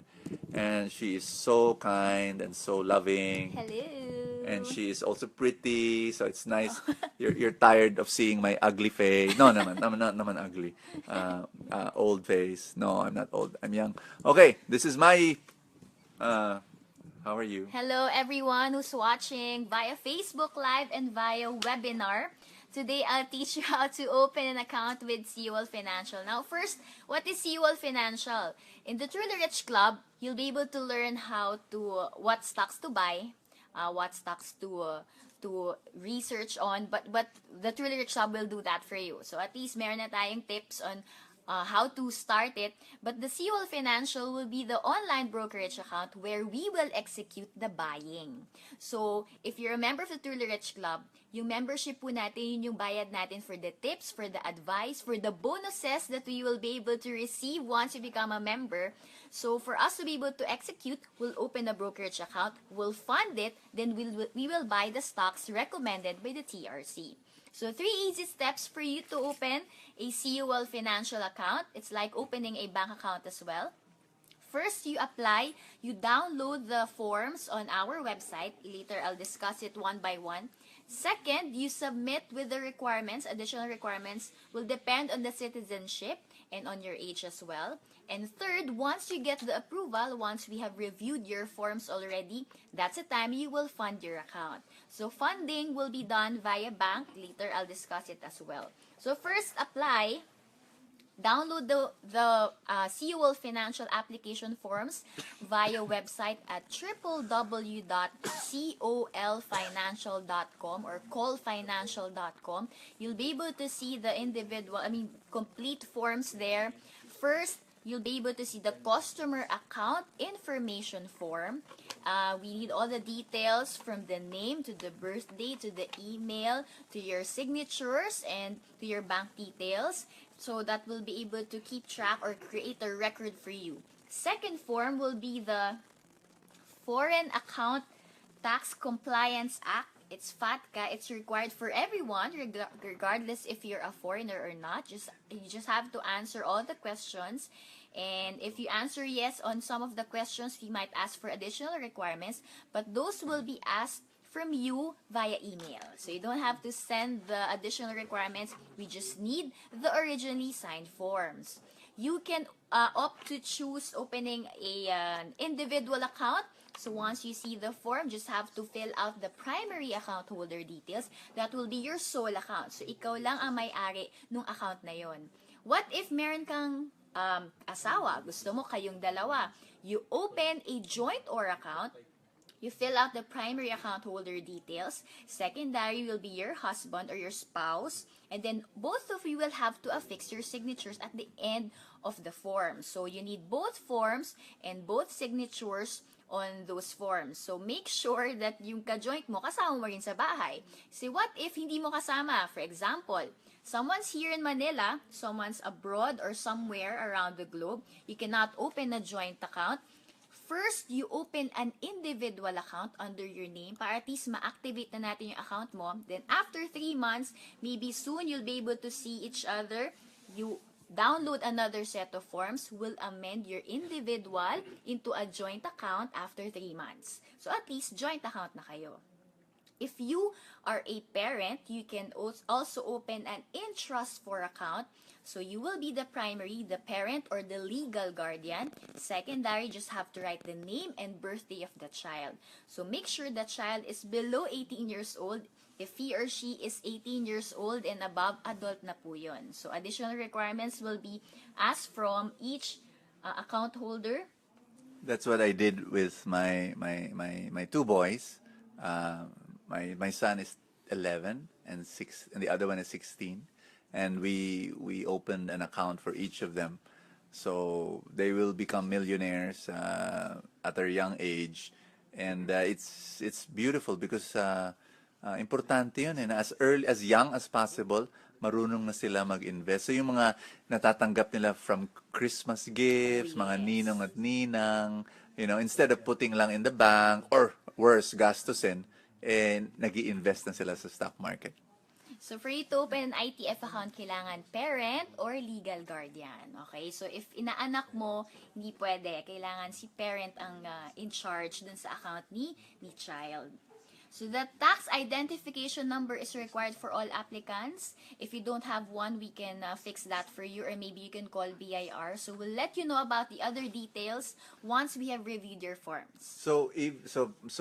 S1: And she is so kind and so loving.
S2: Hello.
S1: And she is also pretty, so it's nice. You're tired of seeing my ugly face. No, naman, I'm not naman ugly. Old face. No, I'm not old. I'm young. Okay, this is Mai. How are you?
S2: Hello everyone who's watching via Facebook Live and via webinar. Today, I'll teach you how to open an account with COL Financial. Now, first, what is COL Financial? In the Truly Rich Club, you'll be able to learn what stocks to buy, what stocks to research on, but the Truly Rich Club will do that for you. So at least meron na tayong tips on how to start it. But the COL Financial will be the online brokerage account where we will execute the buying. So, if you're a member of the Truly Rich Club, yung membership po natin, yun yung bayad natin for the tips, for the advice, for the bonuses that we will be able to receive once you become a member. So, for us to be able to execute, we'll open a brokerage account, we'll fund it, then we will buy the stocks recommended by the TRC. So, 3 easy steps for you to open a COL Financial account. It's like opening a bank account as well. First, you apply, you download the forms on our website. Later, I'll discuss it one by one. Second, you submit with the requirements. Additional requirements will depend on the citizenship and on your age as well. And third, once you get the approval, once we have reviewed your forms already, that's the time you will fund your account. So funding will be done via bank. Later, I'll discuss it as well. So first, apply. Download the COL Financial application forms via website at www.colfinancial.com or callfinancial.com. You'll be able to see the complete forms there. First, you'll be able to see the customer account information form. We need all the details from the name to the birthday to the email to your signatures and to your bank details. So that will be able to keep track or create a record for you. Second form will be the Foreign Account Tax Compliance Act. It's FATCA. It's required for everyone, regardless if you're a foreigner or not. You just have to answer all the questions. And if you answer yes on some of the questions, we might ask for additional requirements. But those will be asked from you via email. So you don't have to send the additional requirements. We just need the originally signed forms. You can opt to choose opening an individual account. So once you see the form, just have to fill out the primary account holder details. That will be your sole account. So ikaw lang ang may-ari ng account na yon. What if meron kang asawa? Gusto mo kayong dalawa. You open a joint or account. You fill out the primary account holder details. Secondary will be your husband or your spouse. And then both of you will have to affix your signatures at the end of the form. So you need both forms and both signatures on those forms. So make sure that yung ka-joint mo kasama mo rin sa bahay. See, what if hindi mo kasama? For example, someone's here in Manila, someone's abroad or somewhere around the globe. You cannot open a joint account. First, you open an individual account under your name para at least ma-activate na natin yung account mo. Then, after 3 months, maybe soon you'll be able to see each other. You download another set of forms, will amend your individual into a joint account after 3 months. So, at least joint account na kayo. If you are a parent, you can also open an in-trust for account. So you will be the primary, the parent, or the legal guardian. Secondary, just have to write the name and birthday of the child. So make sure the child is below 18 years old. If he or she is 18 years old and above, adult na po yun. So additional requirements will be asked from each account holder.
S1: That's what I did with my 2 boys. My son is 11 and the other one is 16. And we opened an account for each of them, so they will become millionaires at a young age, and it's beautiful because importante yun, and as young as possible, marunong na sila mag-invest. So yung mga natatanggap nila from Christmas gifts, mga ninong at ninang, instead of putting lang in the bank or worse, gastusin, nag-i-invest na sila sa stock market.
S2: So, for you to open an ITF account, kailangan parent or legal guardian. Okay? So, if inaanak mo, hindi pwede. Kailangan si parent ang in charge dun sa account ni child. So, the tax identification number is required for all applicants. If you don't have one, we can fix that for you, or maybe you can call BIR. So, we'll let you know about the other details once we have reviewed your forms.
S1: So,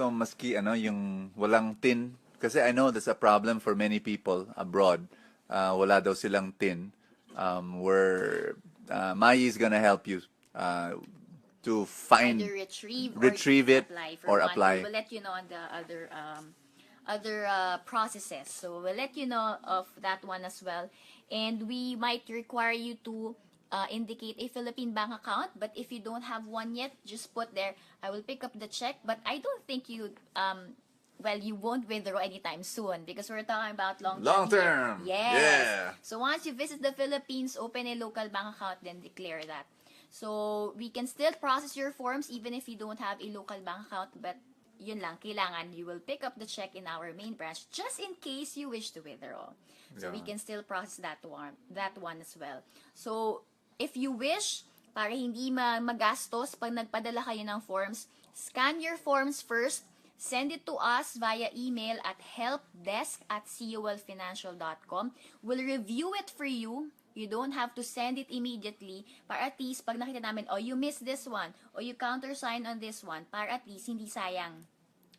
S1: maski yung walang tin, kasi I know that's a problem for many people abroad. Wala daw silang tin. Where Mai is gonna help you to find,
S2: either
S1: retrieve it or
S2: We
S1: apply.
S2: will let you know on the other processes. So we'll let you know of that one as well. And we might require you to indicate a Philippine bank account. But if you don't have one yet, just put there, I will pick up the check. But I don't think you you won't withdraw anytime soon because we're talking about long
S1: term.
S2: Yes.
S1: Yeah.
S2: So once you visit the Philippines, open a local bank account, then declare that. So we can still process your forms even if you don't have a local bank account, but yun lang, kailangan you will pick up the check in our main branch just in case you wish to withdraw. So we can still process that one as well. So if you wish, para hindi magastos pag nagpadala kayo ng forms, scan your forms first. Send it to us via email at helpdesk@colfinancial.com. We'll review it for you. You don't have to send it immediately para at least pag nakita namin, you missed this one, or you countersign on this one, para at least hindi sayang.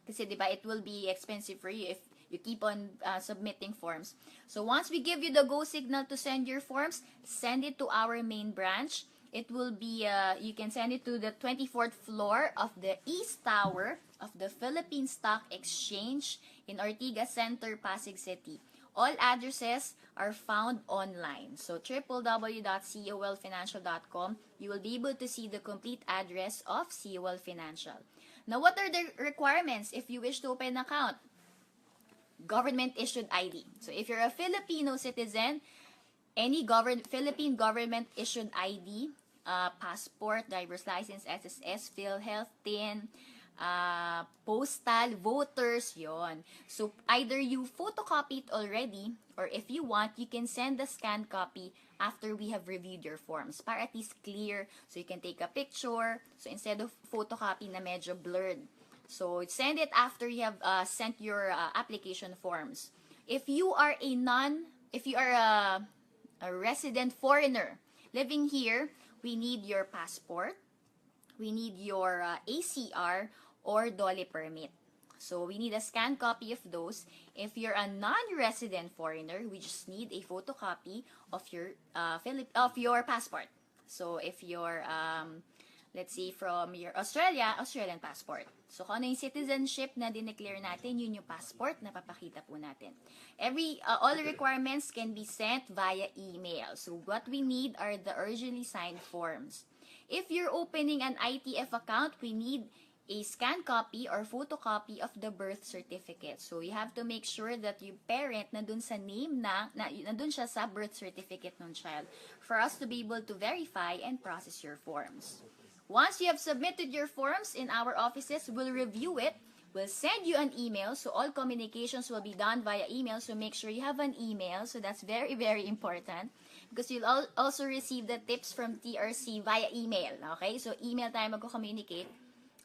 S2: Kasi diba, it will be expensive for you if you keep on submitting forms. So once we give you the go signal to send your forms, send it to our main branch. It will be, you can send it to the 24th floor of the East Tower of the Philippine Stock Exchange in Ortigas Center, Pasig City. All addresses are found online. So, www.colfinancial.com, you will be able to see the complete address of COL Financial. Now, what are the requirements if you wish to open an account? Government-issued ID. So, if you're a Filipino citizen, any Philippine government issued ID, passport, driver's license, SSS, PhilHealth, TIN, postal, voters, yon. So, either you photocopy it already, or if you want, you can send the scanned copy after we have reviewed your forms para at least clear, so you can take a picture, so instead of photocopy na medyo blurred. So, send it after you have sent your application forms. If you are a resident foreigner living here, we need your passport, we need your ACR or DOLE permit. So we need a scanned copy of those. If you're a non-resident foreigner, we just need a photocopy of your passport. So if you're let's say from your Australian passport. So kung ano yung citizenship na dineclare natin, yun yung passport na papakita po natin. All requirements can be sent via email. So what we need are the urgently signed forms. If you're opening an ITF account, we need a scanned copy or photocopy of the birth certificate. So you have to make sure that your parent nandun sa name nandun siya sa birth certificate ng child for us to be able to verify and process your forms. Once you have submitted your forms in our offices, we'll review it. We'll send you an email. So all communications will be done via email. So make sure you have an email. So that's very, very important. Because you'll also receive the tips from TRC via email. Okay? So email tayo magko-communicate.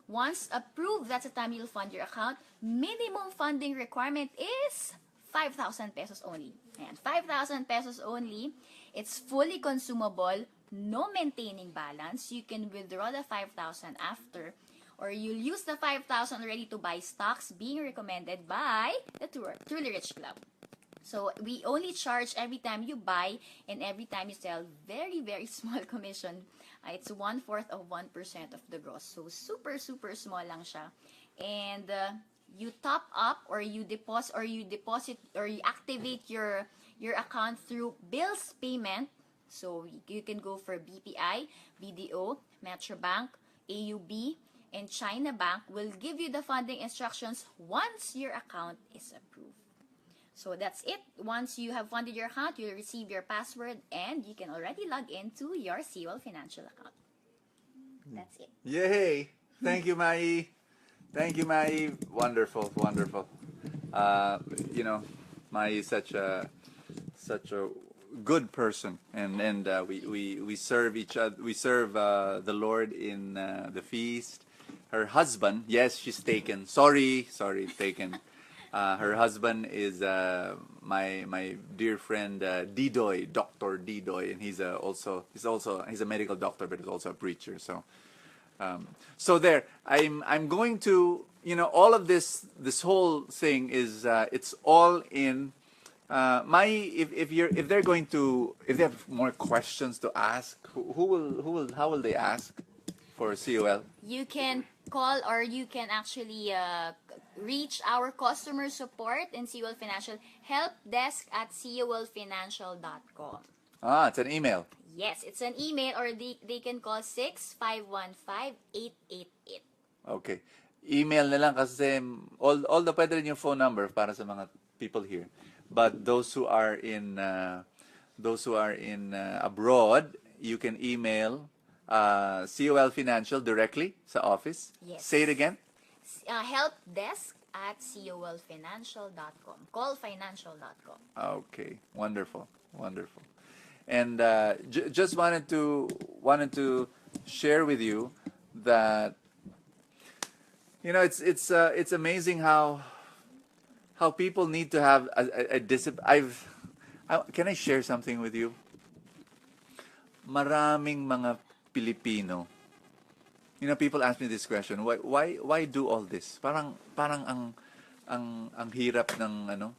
S2: Once approved, that's the time you'll fund your account. Minimum funding requirement is 5,000 pesos only. Ayan, 5,000 pesos only. It's fully consumable. No maintaining balance. You can withdraw the 5,000 after, or you'll use the 5,000 already to buy stocks being recommended by the Truly Rich Club. So we only charge every time you buy and every time you sell. Very, very small commission. It's 1/4 of 1% of the gross. So super, super small lang siya. And you top up or you deposit or you activate your account through bills payment. So you can go for BPI, BDO, Metrobank, AUB, and China Bank will give you the funding instructions once your account is approved. So that's it. Once you have funded your account, you'll receive your password and you can already log into your Seawell Financial account. That's it.
S1: Yay! Thank you, Mai. Thank you, Mai. Wonderful, wonderful. Mai is such a good person, and we serve each other. We serve the Lord in the feast. Her husband, yes, she's taken. Sorry, taken. Her husband is my dear friend Didoy, Dr. Didoy, and he's a medical doctor, but he's also a preacher. So there, I'm going to, all of this whole thing is it's all in. If they have more questions to ask, how will they ask for COL?
S2: You can call or you can actually reach our customer support in Seawell Financial helpdesk@seawellfinancial.com.
S1: It's an email.
S2: Yes, it's an email or they can call 6515-888.
S1: Okay. Email na lang kasi although pwede rin yung phone number para sa mga people here. But those who are in abroad, you can email COL Financial directly sa office.
S2: Yes.
S1: Say it again.
S2: helpdesk@seawellfinancial.com. Callfinancial.com.
S1: Okay, wonderful. And just wanted to share with you that it's amazing how people need to have a discipline. Can I share something with you? Maraming mga Pilipino. People ask me this question. Why do all this? Parang ang hirap ng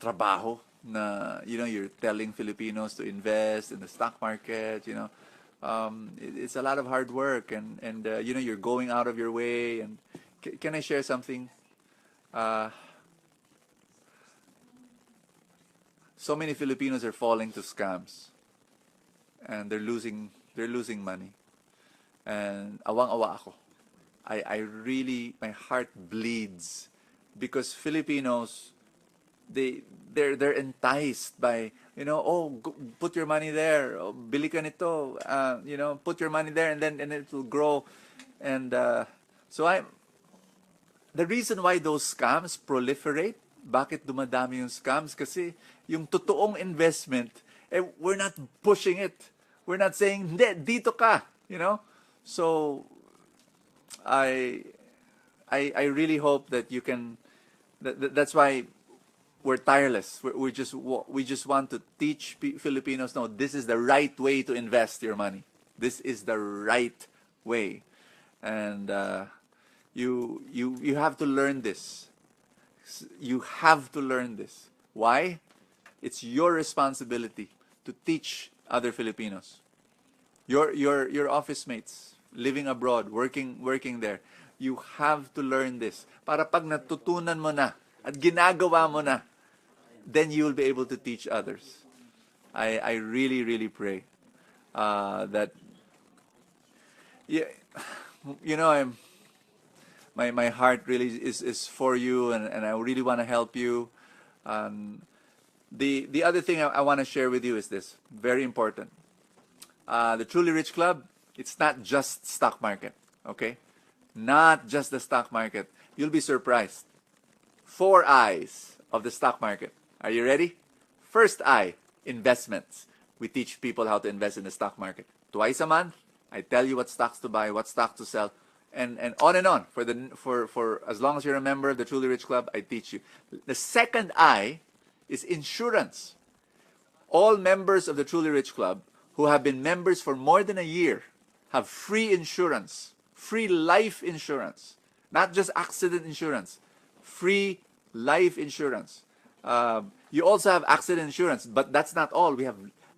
S1: trabaho na you're telling Filipinos to invest in the stock market. It's a lot of hard work and you're going out of your way. And can I share something? So many Filipinos are falling to scams, and they're losing money. And awang-awa ako. I really, my heart bleeds because Filipinos, they're enticed by oh, put your money there, oh, bili ka nito, put your money there, and then and it will grow. And so the reason why those scams proliferate, bakit dumadami yung scams? Kasi yung totoong investment, we're not pushing it. We're not saying, hindi, dito ka, So I I really hope that you can. That's why we're tireless. We just want to teach Filipinos. No, this is the right way to invest your money. This is the right way, and you have to learn this. You have to learn this. Why? It's your responsibility to teach other Filipinos. Your office mates living abroad, working there. You have to learn this. Para pag natutunan mo na at ginagawa mo na, then you will be able to teach others. I really, really pray that, yeah, I'm my heart really is for you, and I really want to help you. The other thing I want to share with you is this, very important. The Truly Rich Club, it's not just stock market, okay? Not just the stock market. You'll be surprised. 4 eyes of the stock market. Are you ready? First eye, investments. We teach people how to invest in the stock market. Twice a month, I tell you what stocks to buy, what stocks to sell, and on and on. For as long as you're a member of the Truly Rich Club, I teach you. The second eye is insurance. All members of the Truly Rich Club who have been members for more than a year have free insurance, free life insurance, not just accident insurance, free life insurance. You also have accident insurance, but that's not all. We have,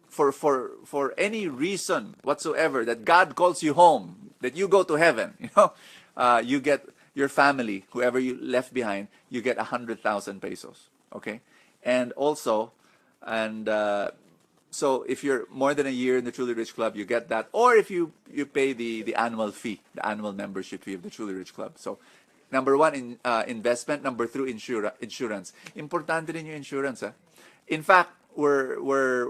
S1: for any reason whatsoever that God calls you home, that you go to heaven, you get your family, whoever you left behind, you get 100,000 pesos. Okay, and also, and so if you're more than a year in the Truly Rich Club, you get that. Or if you pay the annual fee, the annual membership fee of the Truly Rich Club. So, number one, investment. Number two, insurance. Importante din yung insurance. In fact, we're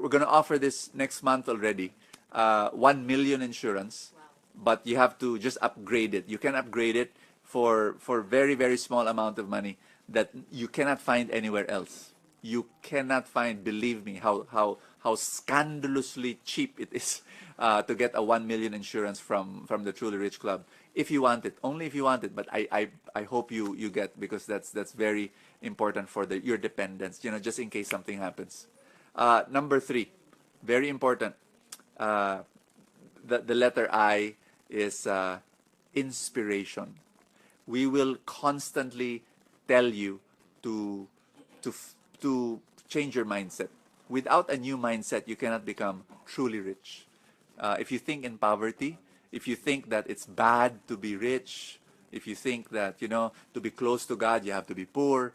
S1: going to offer this next month already. 1 million insurance. But you have to just upgrade it. You can upgrade it for very, very small amount of money that you cannot find anywhere else. You cannot find, believe me, how scandalously cheap it is to get a 1 million insurance from the Truly Rich Club. If you want it, only if you want it. But I hope you get, because that's very important for your dependents. Just in case something happens. Number three, very important. The letter I is inspiration. We will constantly tell you to change your mindset. Without a new mindset, you cannot become truly rich. If you think in poverty, if you think that it's bad to be rich, if you think that, to be close to God, you have to be poor,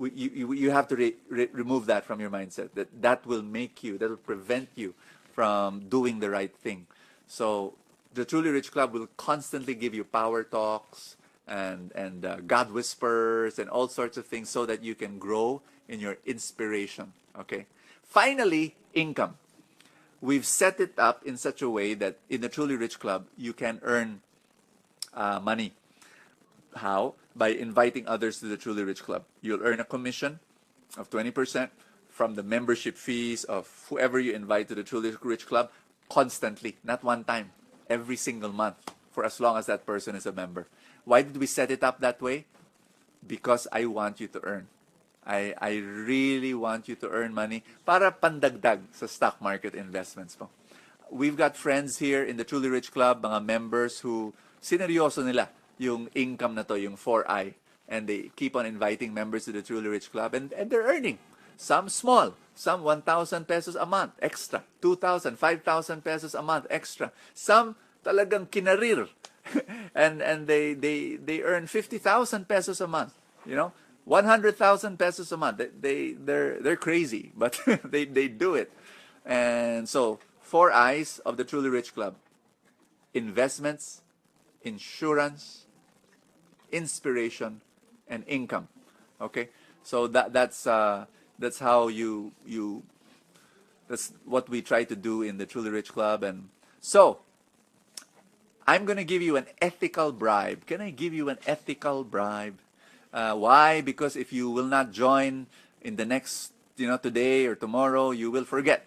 S1: you have to remove that from your mindset. That will that will prevent you from doing the right thing. So the Truly Rich Club will constantly give you power talks and God whispers and all sorts of things, so that you can grow in your inspiration. Okay. Finally, income. We've set it up in such a way that in the Truly Rich Club, you can earn money. How? By inviting others to the Truly Rich Club. You'll earn a commission of 20% from the membership fees of whoever you invite to the Truly Rich Club, constantly, not one time, every single month, for as long as that person is a member. Why did we set it up that way? Because I want you to earn. I really want you to earn money para pandagdag sa stock market investments mo. We've got friends here in the Truly Rich Club, mga members who sineryoso nila yung income na to, yung 4I. And they keep on inviting members to the Truly Rich Club, and they're earning. Some small, some 1,000 pesos a month extra, 2,000, 5,000 pesos a month extra. Some talagang kinarir. and they earn 50,000 pesos a month, 100,000 pesos a month. They're crazy, but they do it. And so, 4 eyes of the Truly Rich Club: investments, insurance, inspiration, and income. Okay, so that's how you That's what we try to do in the Truly Rich Club. And so I'm going to give you an ethical bribe. Can I give you an ethical bribe? Why? Because if you will not join in the next, today or tomorrow, you will forget.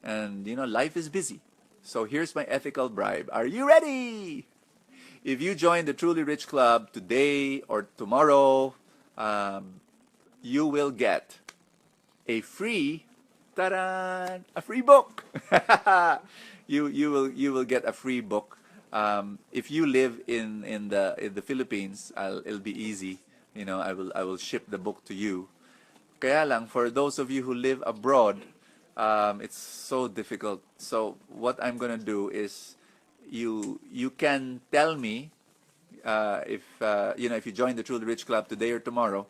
S1: And, life is busy. So here's my ethical bribe. Are you ready? If you join the Truly Rich Club today or tomorrow, you will get a free, ta-da, a free book. You will get a free book. If you live in the Philippines, it'll be easy. I will ship the book to you. Kaya lang, for those of you who live abroad, it's so difficult. So what I'm gonna do is, you can tell me, if you join the Truly Rich Club today or tomorrow,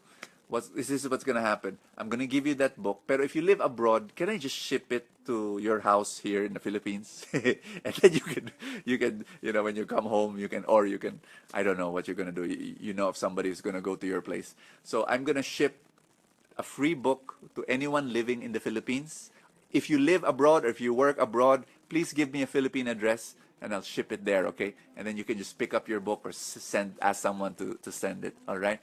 S1: this is what's gonna happen. I'm gonna give you that book. Pero if you live abroad, can I just ship it to your house here in the Philippines? And then you can, when you come home, you can, I don't know what you're gonna do. You know if somebody is gonna go to your place. So I'm gonna ship a free book to anyone living in the Philippines. If you live abroad or if you work abroad, please give me a Philippine address and I'll ship it there, okay? And then you can just pick up your book or ask someone to send it, all right?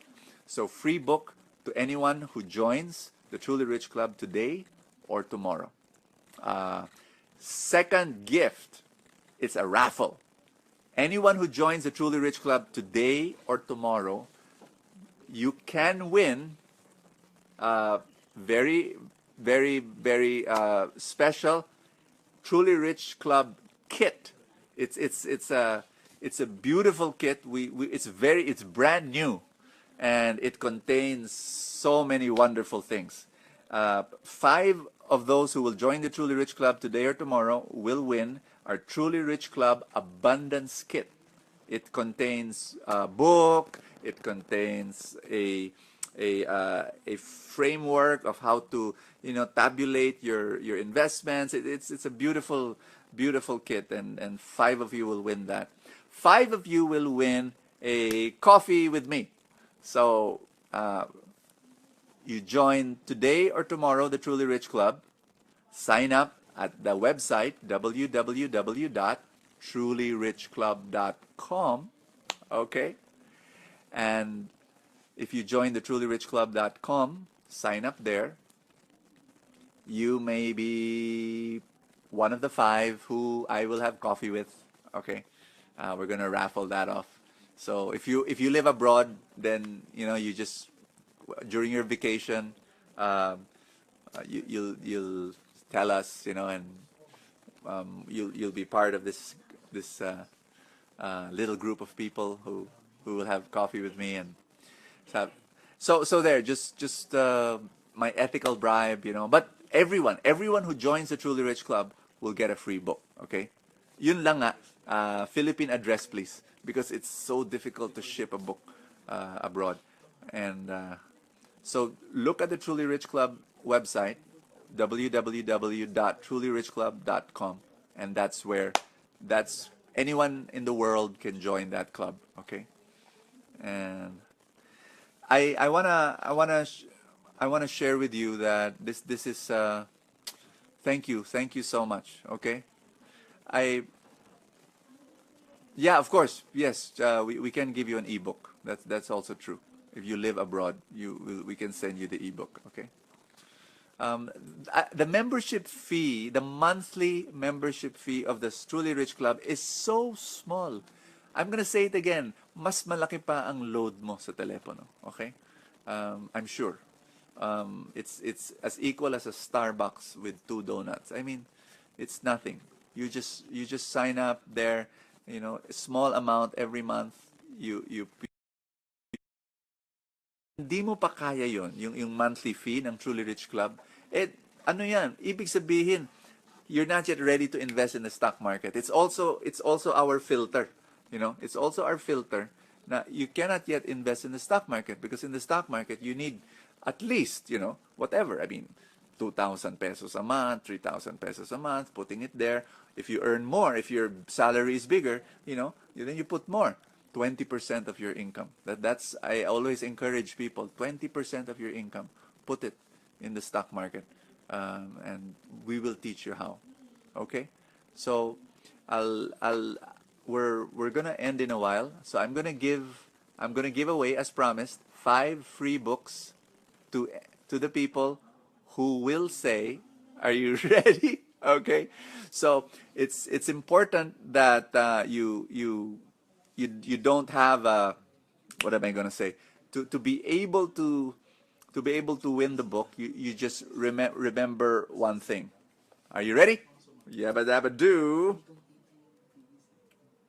S1: So free book to anyone who joins the Truly Rich Club today or tomorrow. Second gift, it's a raffle. Anyone who joins the Truly Rich Club today or tomorrow, you can win very, very, very special Truly Rich Club kit. It's a beautiful kit. It's brand new, and it contains so many wonderful things. 5 of those who will join the Truly Rich Club today or tomorrow will win our Truly Rich Club Abundance Kit. It contains a book. It contains a framework of how to tabulate your investments. It's a beautiful kit, and 5 of you will win that. 5 of you will win a coffee with me. So you join today or tomorrow the Truly Rich Club. Sign up at the website www.trulyrichclub.com. Okay, and if you join the trulyrichclub.com, sign up there. You may be one of the 5 who I will have coffee with. Okay, we're gonna raffle that off. So if you live abroad, then you just, during your vacation, you'll tell us, and you'll be part of this little group of people who will have coffee with me. And so there, just my ethical bribe, But everyone who joins the Truly Rich Club will get a free book. Okay, yun lang nga. Philippine address, please, because it's so difficult to ship a book abroad. And so look at the Truly Rich Club website, www.trulyrichclub.com, and that's anyone in the world can join that club. Okay, and I wanna share with you that this is thank you so much. Okay, yeah, of course, yes, we can give you an ebook. That's also true. If you live abroad, we can send you the ebook. Okay. The membership fee, the monthly membership fee of the Truly Rich Club is so small. I'm gonna say it again. Mas malaki pa ang load mo sa telepono. Okay? I'm sure. It's as equal as a Starbucks with 2 donuts. I mean, it's nothing. You just sign up there. A small amount every month. Hindi mo pa kaya yung monthly fee ng Truly Rich Club. Ano yan? Ibig sabihin, you're not yet ready to invest in the stock market. It's also our filter. It's also our filter. Now, you cannot yet invest in the stock market because in the stock market, you need at least, whatever. I mean, 2,000 pesos a month, 3,000 pesos a month, putting it there. If you earn more, if your salary is bigger, then you put more. 20% of your income. I always encourage people, 20% of your income, put it in the stock market. and we will teach you how. Okay, so I'll we're gonna end in a while. So I'm gonna give away, as promised, 5 free books to the people who will say, "Are you ready?" Okay, so it's important that you don't have what am I gonna say, to be able to win the book. You just remember one thing. Are you ready? Yabba dabba do.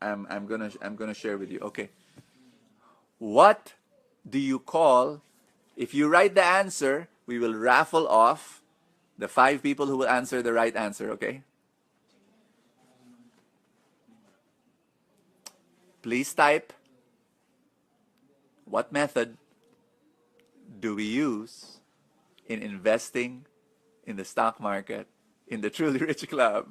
S1: I'm gonna share with you. Okay. What do you call, if you write the answer, we will raffle off the 5 people who will answer the right answer, okay? Please type, what method do we use in investing in the stock market in the Truly Rich Club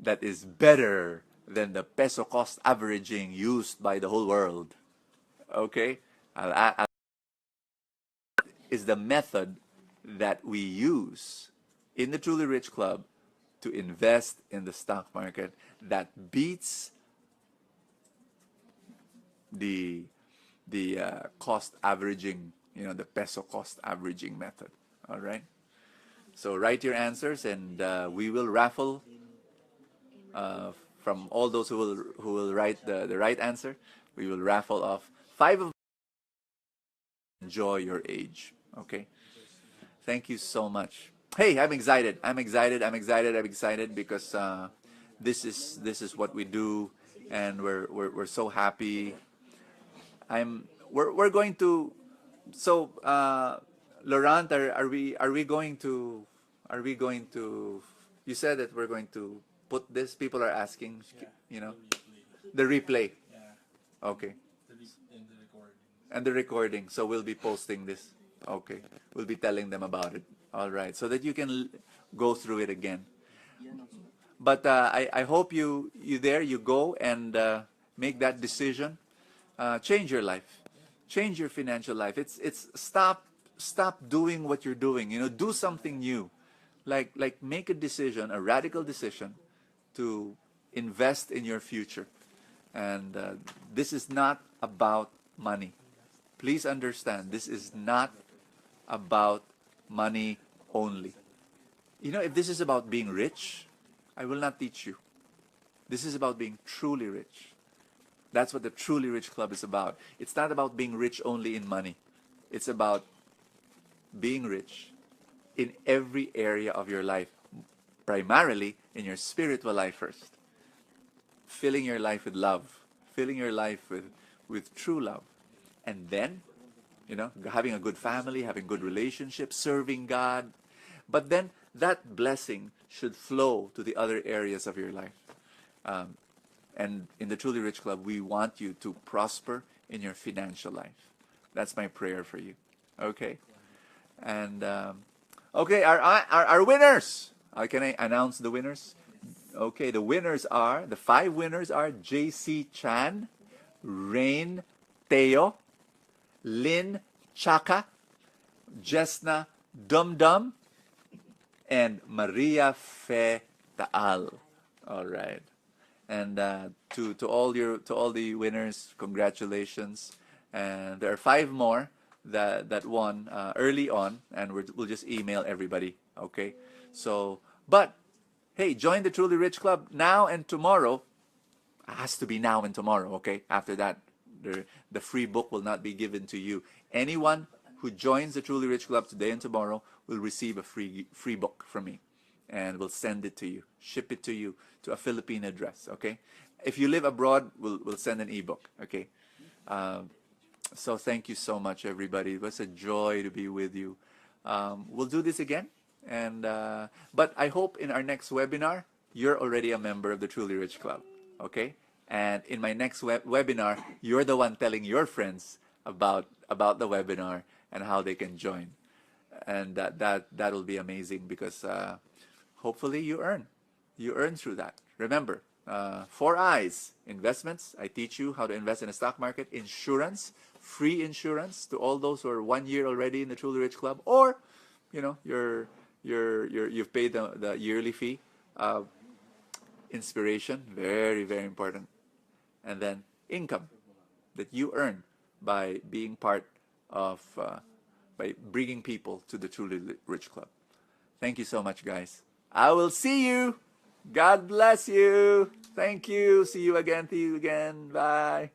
S1: that is better than the peso cost averaging used by the whole world? Okay? Is the method that we use in the Truly Rich Club to invest in the stock market that beats the cost averaging, the peso cost averaging method. All right. So write your answers, and we will raffle from all those who will write the right answer. We will raffle off 5 of. Enjoy your age. Okay. Thank you so much. Hey, I'm excited. I'm excited. I'm excited. I'm excited because this is what we do, and we're so happy. We're going to. So, Laurent, are we going to, you said that we're going to put this. People are asking, the replay. Okay. And the recording. So we'll be posting this. Okay. We'll be telling them about it. All right. So that you can go through it again. But I hope you go and make that decision. Change your life. Change your financial life. It's stop doing what you're doing. Do something new. Like make a decision, a radical decision to invest in your future. And this is not about money. Please understand, this is not about money only. If this is about being rich, I will not teach you. This is about being truly rich. That's what the Truly Rich Club is about. It's not about being rich only in money. It's about being rich in every area of your life, primarily in your spiritual life first. Filling your life with love, filling your life with true love. And then, having a good family, having good relationships, serving God. But then that blessing should flow to the other areas of your life. And in the Truly Rich Club, we want you to prosper in your financial life. That's my prayer for you. Okay? And, okay, our winners. Can I announce the winners? Okay, the 5 winners are JC Chan, Rain Teo, Lynn Chaka, Jesna Dum Dum, and Maria Fe Taal. All right. And to all the winners, congratulations. And there are 5 more that won early on, and we'll just email everybody. Okay. So, but hey, join the Truly Rich Club now and tomorrow. It has to be now and tomorrow. Okay. After that, the free book will not be given to you. Anyone who joins the Truly Rich Club today and tomorrow will receive a free book from me, and we'll send it to you, ship it to you to a Philippine address. Okay. If you live abroad, we'll send an ebook. Okay. So thank you so much, everybody. It was a joy to be with you. We'll do this again, and but I hope in our next webinar you're already a member of the Truly Rich Club. Okay. And in my next webinar, you're the one telling your friends about the webinar and how they can join. And that'll be amazing because hopefully you earn through that. Remember, 4 I's: investments. I teach you how to invest in the stock market. Insurance, free insurance to all those who are 1 year already in the Truly Rich Club, or you're you've paid the yearly fee. Inspiration, very, very important. And then income that you earn by being part of, by bringing people to the Truly Rich Club. Thank you so much, guys. I will see you. God bless you. Thank you. See you again. See you again. Bye.